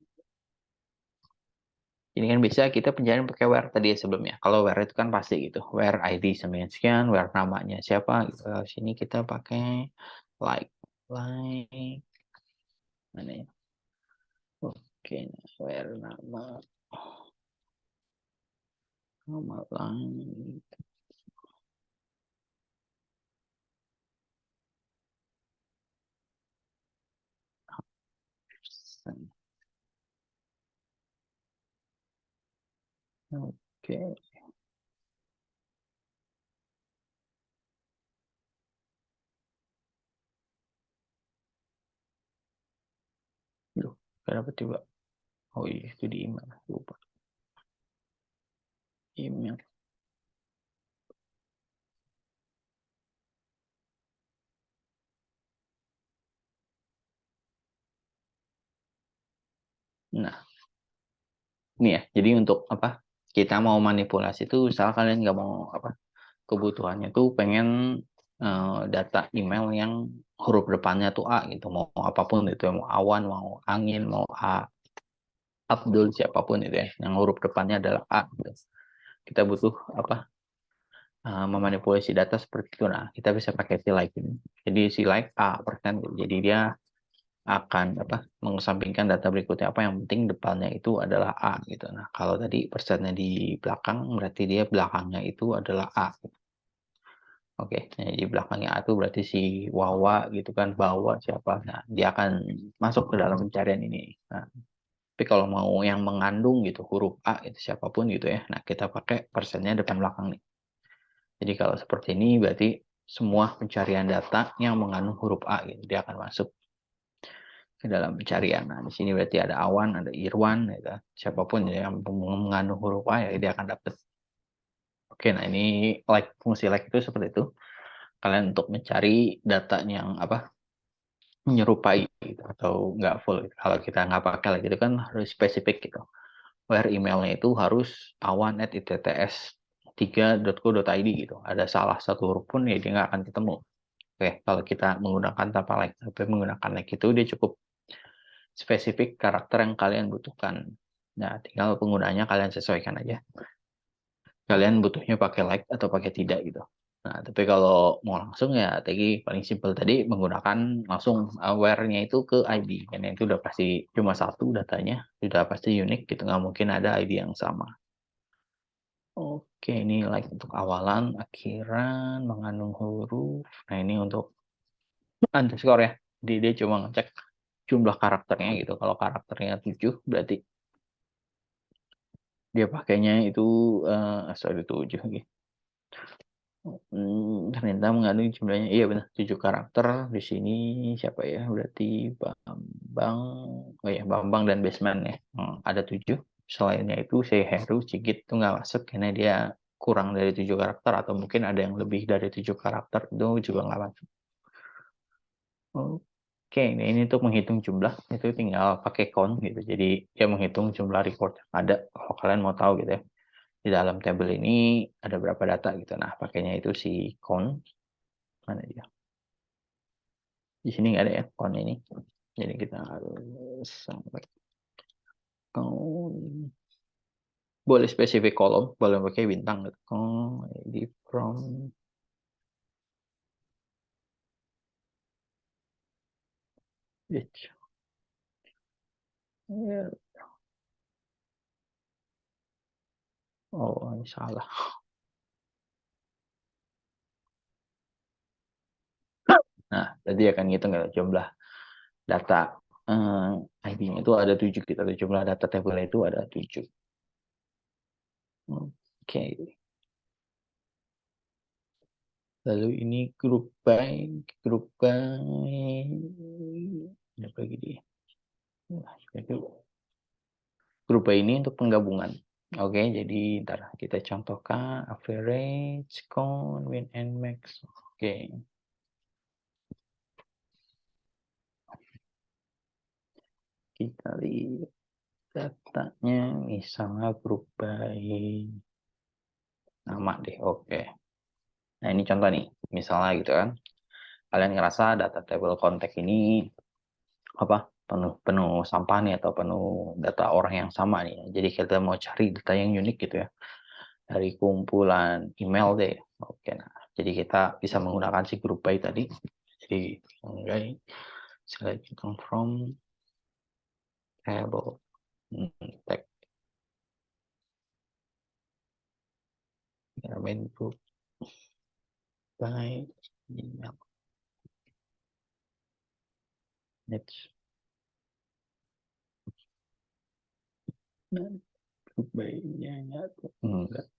Ini kan bisa kita pencarian pakai where tadi ya sebelumnya. Kalau where itu kan pasti gitu. Where ID sama sekian, where namanya siapa gitu. Sini kita pakai like. Like. Mana ya? Oke, nah, where nama. Nama like. Oke. Duh, kenapa tiba? Oh iya, itu di email. Lupa. Email. Nah, ini ya. Jadi untuk apa? Kita mau manipulasi itu, misal kalian nggak mau apa? Kebutuhannya tuh pengen data email yang huruf depannya tuh A gitu. Mau apapun itu, mau awan, mau angin, mau Abdul, siapapun itu ya. Yang huruf depannya adalah A gitu. Kita butuh apa? Memanipulasi data seperti itu. Nah, kita bisa pakai si like ini. Jadi si like A persen. Jadi dia akan apa? Mengesampingkan data berikutnya apa yang penting depannya itu adalah A gitu. Nah, kalau tadi persennya di belakang berarti dia belakangnya itu adalah A. Oke, nah di belakangnya A itu berarti si Wawa gitu kan, Bawa siapa. Nah, dia akan masuk ke dalam pencarian ini. Nah, tapi kalau mau yang mengandung gitu huruf A itu siapapun gitu ya. Nah, kita pakai persennya depan belakang nih. Jadi kalau seperti ini berarti semua pencarian data yang mengandung huruf A gitu, dia akan masuk ke dalam pencarian. Nah, di sini berarti ada Awan, ada Irwan, gitu. Siapapun yang mengandung huruf A ya dia akan dapat. Oke, nah ini like fungsi like itu seperti itu. Kalian untuk mencari data yang apa menyerupai gitu, atau nggak full. Kalau kita nggak pakai lagi itu kan harus spesifik gitu. Where emailnya itu harus awan@itts3.co.id gitu. Ada salah satu huruf pun ya dia nggak akan ketemu. Oke, kalau kita menggunakan tanpa like, tapi menggunakan like itu dia cukup spesifik karakter yang kalian butuhkan. Nah, tinggal penggunanya kalian sesuaikan aja. Kalian butuhnya pakai like atau pakai tidak gitu. Nah, tapi kalau mau langsung ya tadi paling simpel tadi menggunakan langsung aware-nya itu ke ID. Karena itu udah pasti cuma satu datanya, sudah pasti unik gitu, nggak mungkin ada ID yang sama. Oke, ini like untuk awalan, akhiran, mengandung huruf. Nah, ini untuk underscore ya. Jadi dia cuma ngecek jumlah karakternya gitu. Kalau karakternya 7 berarti dia pakainya itu sorry 7 gitu. Ternyata mengandung jumlahnya iya benar 7 karakter. Di sini siapa ya? Berarti Bambang. Oh ya, Bambang dan Basement ya. Ada 7. Selainnya itu si Heru, Cigit itu nggak masuk karena dia kurang dari 7 karakter atau mungkin ada yang lebih dari 7 karakter itu juga nggak masuk. Oke, ini untuk menghitung jumlah itu tinggal pakai count gitu. Jadi dia menghitung jumlah record yang ada. Kalau kalian mau tahu gitu ya. Di dalam tabel ini ada berapa data gitu. Nah, pakainya itu si count. Mana dia? Di sini nggak ada ya count ini. Jadi kita harus sampai count. Boleh spesifik kolom, boleh pakai bintang gitu. Count di from each. Ya. Oh, ini salah. Nah, tadi akan ngitung ya, jumlah data ID-nya itu ada 7 kita. Jumlah data tabel itu ada 7. Oke. Lalu ini grup by apa lagi dia? Grup by ini untuk penggabungan. Oke, jadi ntar kita contohkan average, count, win and max. Oke. Kita lihat datanya misalnya grup by nama deh. Oke. Nah, ini contoh nih. Misalnya gitu kan. Kalian ngerasa data table kontak ini apa penuh penuh sampah nih atau penuh data orang yang sama nih. Jadi kita mau cari data yang unik gitu ya dari kumpulan email deh. Oke, nah jadi kita bisa menggunakan si group by tadi. Jadi okay, select from table tag main group by email. Next. Nah, group by-nya nyatu. Enggak.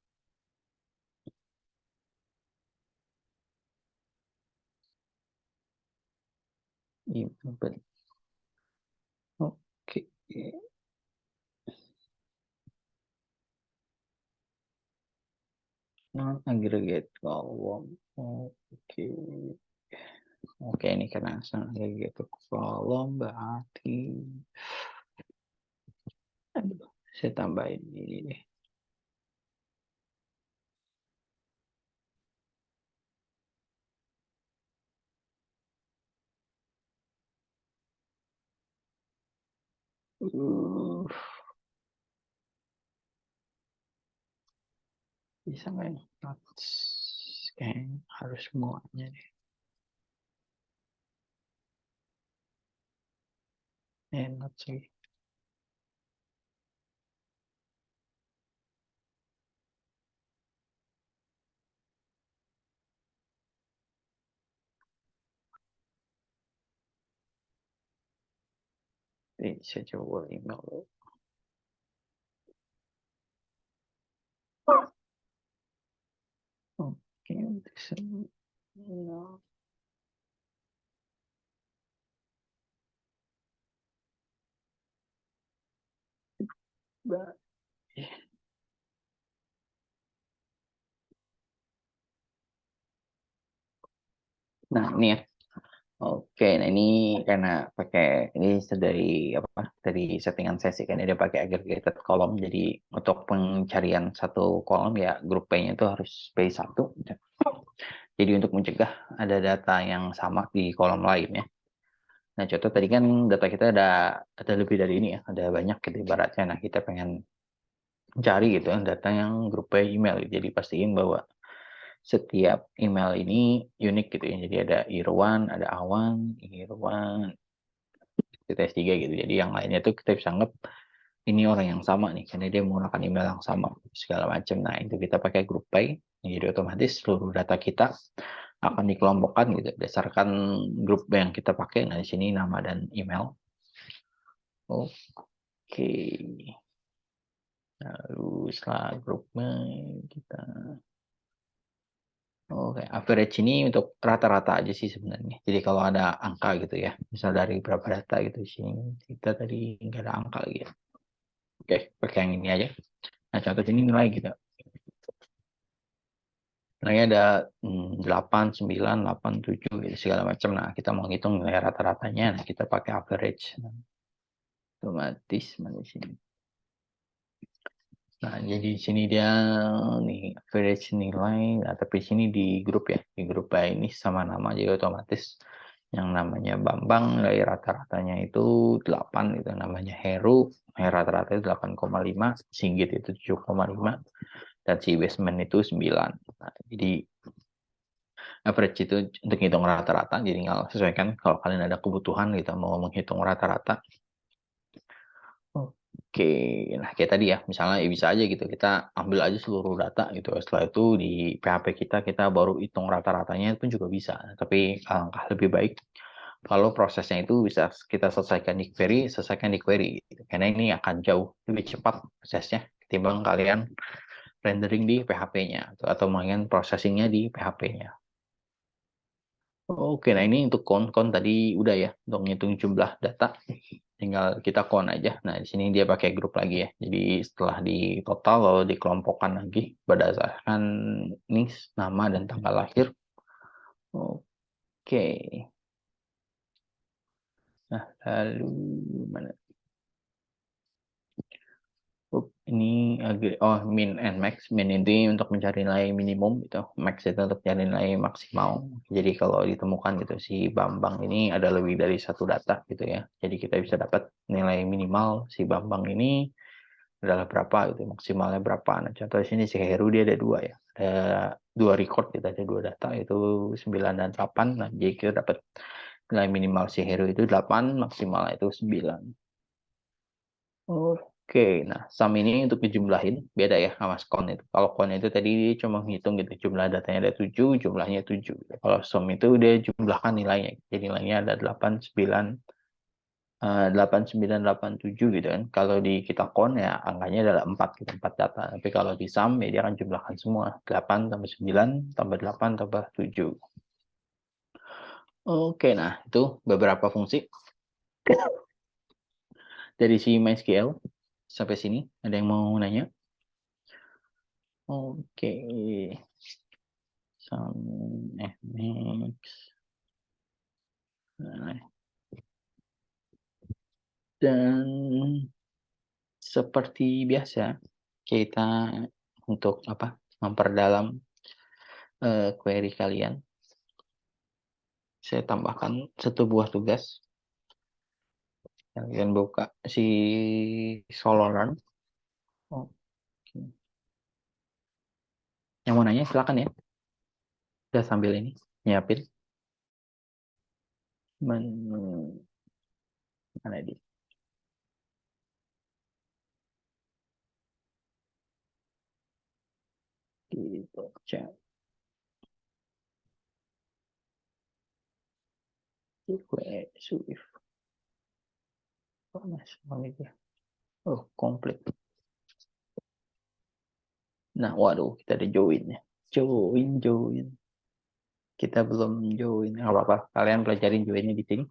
Email. Oke. non-aggregate column. Oke. Oke, ini karena aggregate column berarti saya tambahin ini deh. Bisa nggak ini? Kayaknya harus semuanya deh. Not sih. Ini saya coba email dulu. Oke, bisa. No. Nah, ini ya. Oke, nah ini karena pakai ini dari apa? Dari settingan sesi kan dia pakai aggregated column. Jadi untuk pencarian satu kolom ya grup P-nya itu harus P1. Jadi untuk mencegah ada data yang sama di kolom lain ya. Nah, contoh tadi kan data kita ada lebih dari ini ya, ada banyak gitu ibaratnya. Nah, kita pengen cari gitu data yang grup P email. Jadi pastiin bahwa setiap email ini unik gitu ya. Jadi ada Irwan, ada Awan, Irwan, TTS3 gitu. Jadi yang lainnya tuh kita bisa anggap ini orang yang sama nih, karena dia menggunakan email yang sama, segala macam. Nah, itu kita pakai grup by, jadi otomatis seluruh data kita akan dikelompokkan gitu, berdasarkan grup yang kita pakai. Nah, di sini nama dan email. Oke. Lalu setelah grup by, kita Oke, average ini untuk rata-rata aja sih sebenarnya. Jadi kalau ada angka gitu ya, misal dari berapa data gitu di sini, kita tadi nggak ada angka lagi ya. Oke, pakai yang ini aja. Nah, contoh ini nilai gitu. Nilainya ada 8, 9, 8, 7 gitu, segala macam. Nah, kita mau hitung nilai rata-ratanya, nah kita pakai average. Nah, otomatis mana di sini. Nah, jadi di sini dia nih average nilai, nah, tapi sini di grup ya, di grup by ini sama nama, jadi otomatis yang namanya Bambang nilai rata-ratanya itu 8 gitu, namanya Heru nilai rata-rata itu 8,5, Singgit itu 7,5, dan si Basement itu 9. Nah, jadi average itu untuk hitung rata-rata, jadi tinggal sesuaikan kalau kalian ada kebutuhan gitu mau menghitung rata-rata. Oke, nah kayak tadi ya, misalnya ya bisa aja gitu, kita ambil aja seluruh data gitu. Setelah itu di PHP kita baru hitung rata-ratanya pun juga bisa. Tapi alangkah lebih baik kalau prosesnya itu bisa kita selesaikan di query, selesaikan di query. Gitu. Karena ini akan jauh lebih cepat prosesnya ketimbang kalian rendering di PHP-nya atau mungkin processing-nya di PHP-nya. Oke, nah ini untuk count tadi udah ya, untuk ngitung jumlah data. Tinggal kita count aja. Nah, di sini dia pakai grup lagi ya. Jadi setelah di total lalu dikelompokkan lagi berdasarkan nis, nama dan tanggal lahir. Oke. Nah, lalu mana? Ini min and max. Min ini untuk mencari nilai minimum gitu. Max itu untuk mencari nilai maksimal. Jadi kalau ditemukan gitu si Bambang ini ada lebih dari satu data gitu ya. Jadi kita bisa dapat nilai minimal si Bambang ini adalah berapa gitu, maksimalnya berapa. Nah, contoh di sini si Heru dia ada dua ya. Ada dua record kita ada dua data itu 9 dan 8. Nah, jadi kita dapat nilai minimal si Heru itu 8, maksimalnya itu 9. Oke, nah sum ini untuk dijumlahin beda ya sama count itu. Kalau count itu tadi dia cuma menghitung gitu, jumlah datanya ada 7, jumlahnya 7. Kalau sum itu dia jumlahkan nilainya. Jadi nilainya ada 8, 9, 8, 9, 8, 7 gitu kan. Kalau di kita count ya angkanya adalah 4 gitu, 4 data. Tapi kalau di sum ya dia akan jumlahkan semua. 8 tambah 9 tambah 8 tambah 7. Oke, nah itu beberapa fungsi dari si MySQL. Sampai sini, ada yang mau nanya? Oke. Next. Nah, dan seperti biasa kita untuk apa? Memperdalam query kalian. Saya tambahkan satu buah tugas. Kalian buka si Sololearn. Oke. Yang mau nanya silakan ya. Udah sambil ini nyiapin. Mana di? Gitu. Cek. Swift. Oh, oh, komplit. Nah, waduh, kita ada join ya. Join. Kita belum join. Nggak apa-apa. Kalian pelajarin joinnya di sini.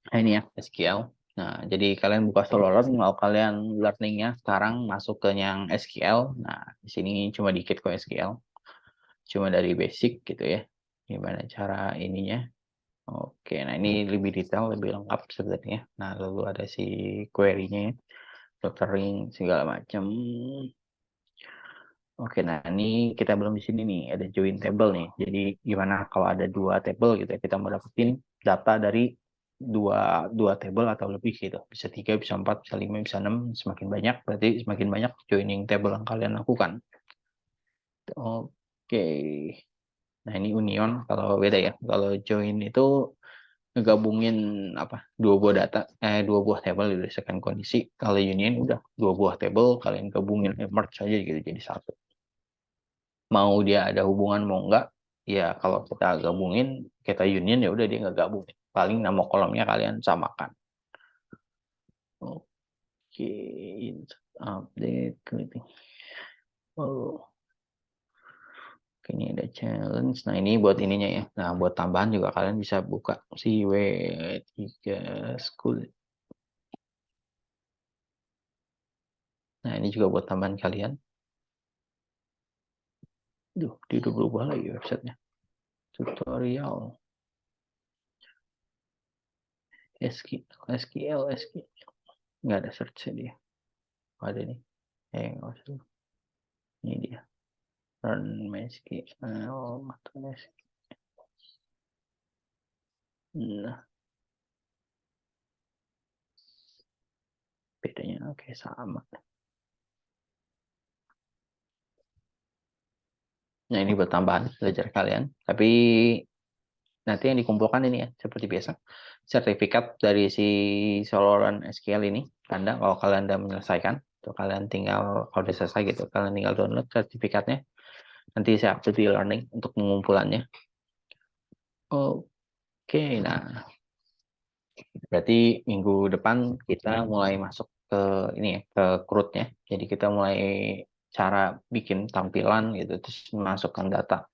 Nah, ini ya, SQL. Nah, jadi kalian buka Sololearn, mau kalian learningnya sekarang masuk ke yang SQL. Nah, di sini cuma dikit kok SQL. Cuma dari basic gitu ya. Gimana cara ininya. Oke, nah ini lebih detail, lebih lengkap sebenarnya. Nah, lalu ada si query-nya ya. Filtering segala macam. Oke, nah ini kita belum di sini nih, ada join table nih. Jadi gimana kalau ada dua table gitu ya, kita mau dapetin data dari dua table atau lebih gitu. Bisa 3, bisa 4, bisa 5, bisa 6, semakin banyak berarti semakin banyak joining table yang kalian lakukan. Oke. Nah, ini union kalau beda ya. Kalau join itu ngegabungin apa? Dua buah table berdasarkan kondisi. Kalau union udah dua buah table kalian gabungin merge aja gitu jadi satu. Mau dia ada hubungan mau enggak, ya kalau kita gabungin kita union ya udah dia nggak gabungin, paling nama kolomnya kalian samakan. Oke, update clicking. Oh, ini ada challenge. Nah, ini buat ininya ya. Nah, buat tambahan juga kalian bisa buka si W3 School. Nah, ini juga buat tambahan kalian. Duh, dia udah berubah lagi websitenya. Tutorial. SQL. Nggak ada search dia. Ada nih. Nggak usah. Ini dia. Run MySQL. Nah, bedanya oke sama. Nah, ini buat tambahan belajar kalian. Tapi nanti yang dikumpulkan ini ya, seperti biasa. Sertifikat dari si Soloran SQL ini. Anda, kalau kalian sudah menyelesaikan, tuh kalian tinggal, kalau sudah selesai gitu, kalian tinggal download sertifikatnya. Nanti saya upload di learning untuk pengumpulannya. Oke, nah berarti minggu depan kita mulai masuk ke ini ya, ke CRUD-nya. Jadi kita mulai cara bikin tampilan gitu, terus memasukkan data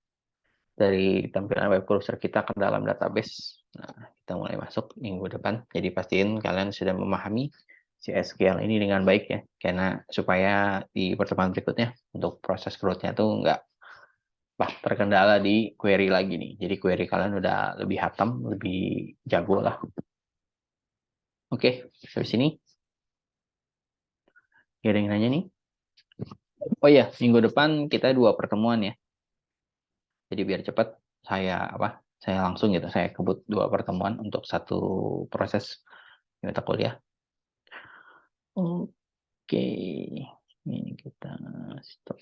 dari tampilan web browser kita ke dalam database. Nah, kita mulai masuk minggu depan. Jadi pastiin kalian sudah memahami si SQL ini dengan baik ya, karena supaya di pertemuan berikutnya untuk proses CRUD-nya tuh nggak terkendala di query lagi nih. Jadi query kalian udah lebih hatam, lebih jago lah. Oke, dari sini. Ada yang nanya nih? Oh iya, minggu depan kita 2 pertemuan ya. Jadi biar cepat saya langsung gitu, saya kebut 2 pertemuan untuk satu proses mata kuliah. Oke, ini kita stop.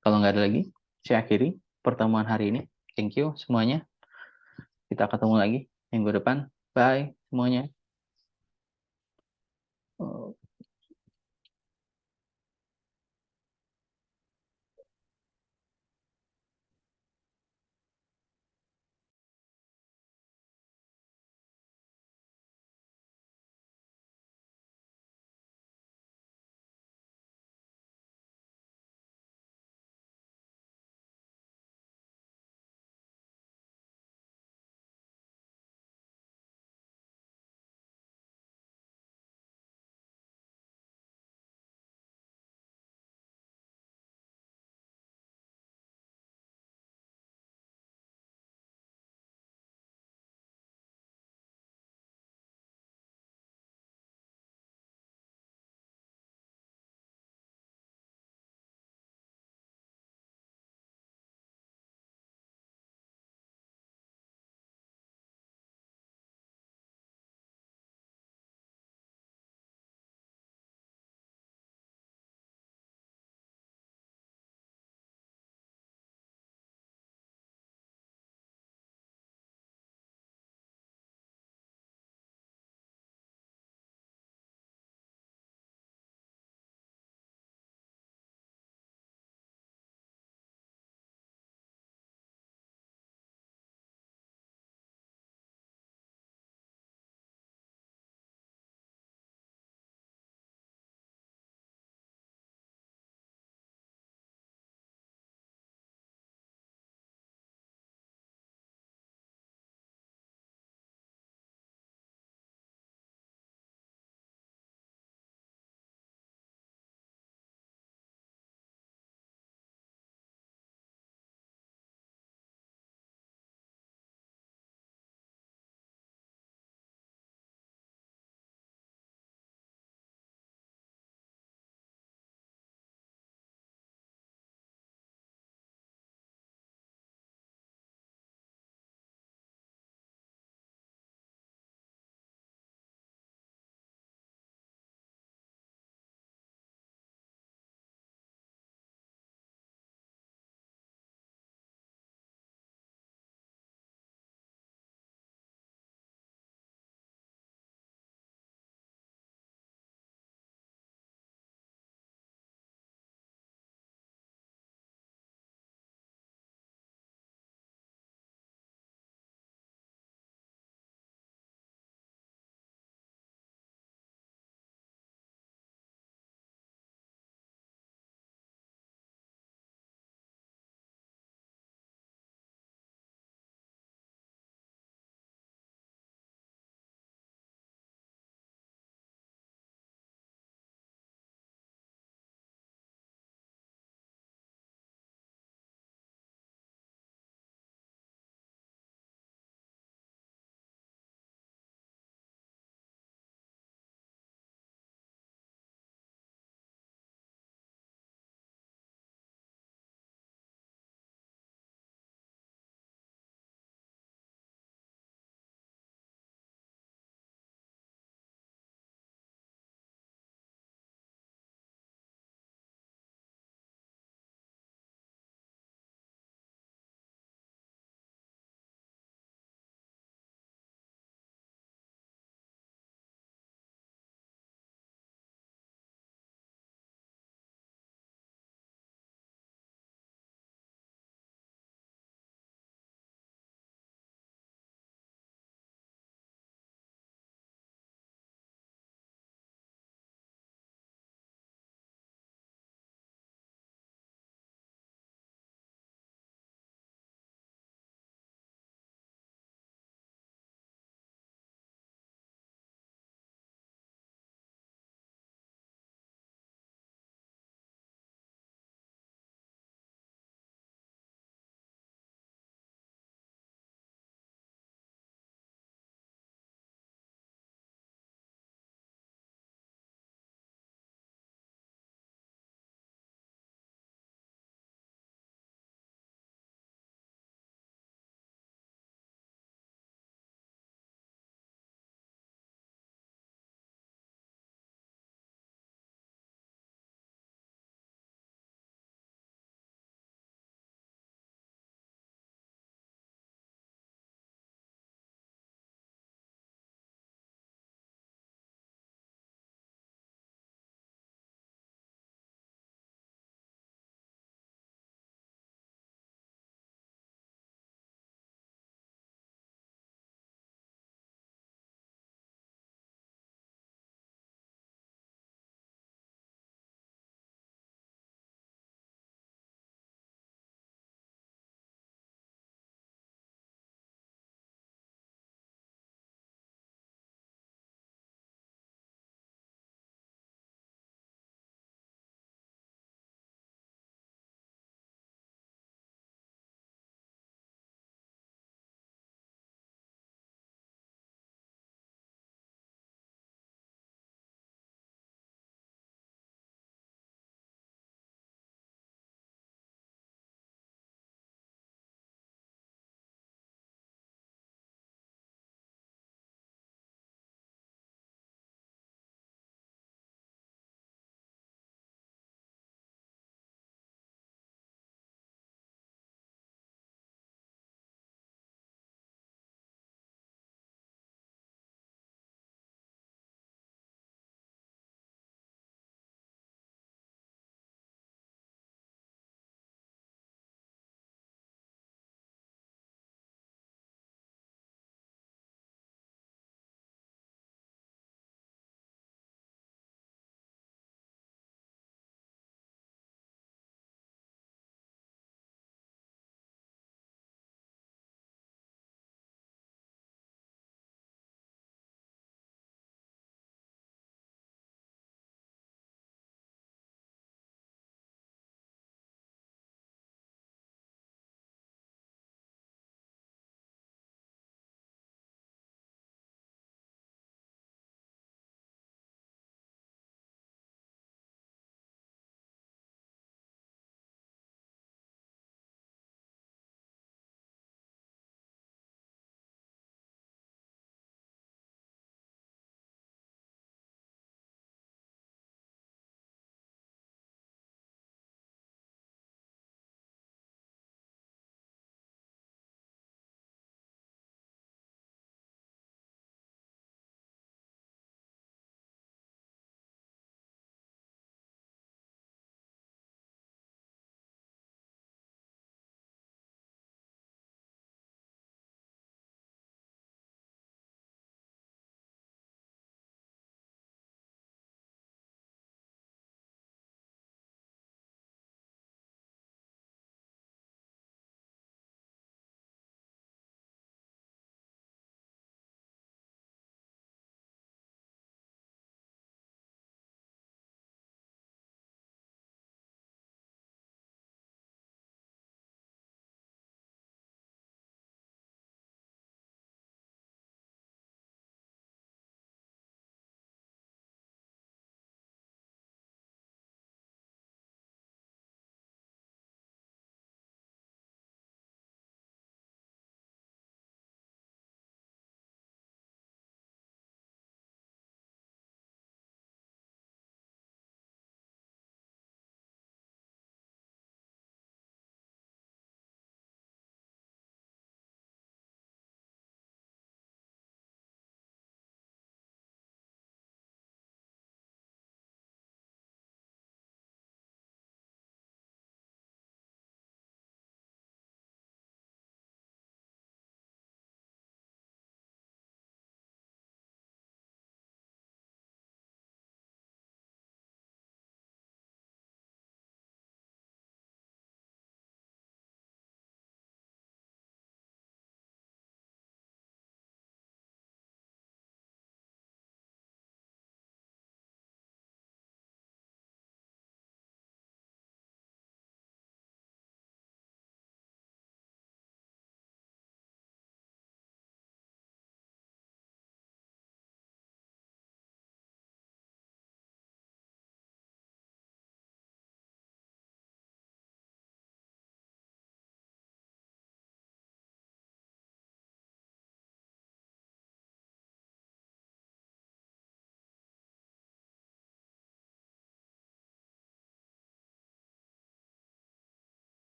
Kalau nggak ada lagi, saya akhiri pertemuan hari ini. Thank you semuanya. Kita ketemu lagi minggu depan. Bye semuanya.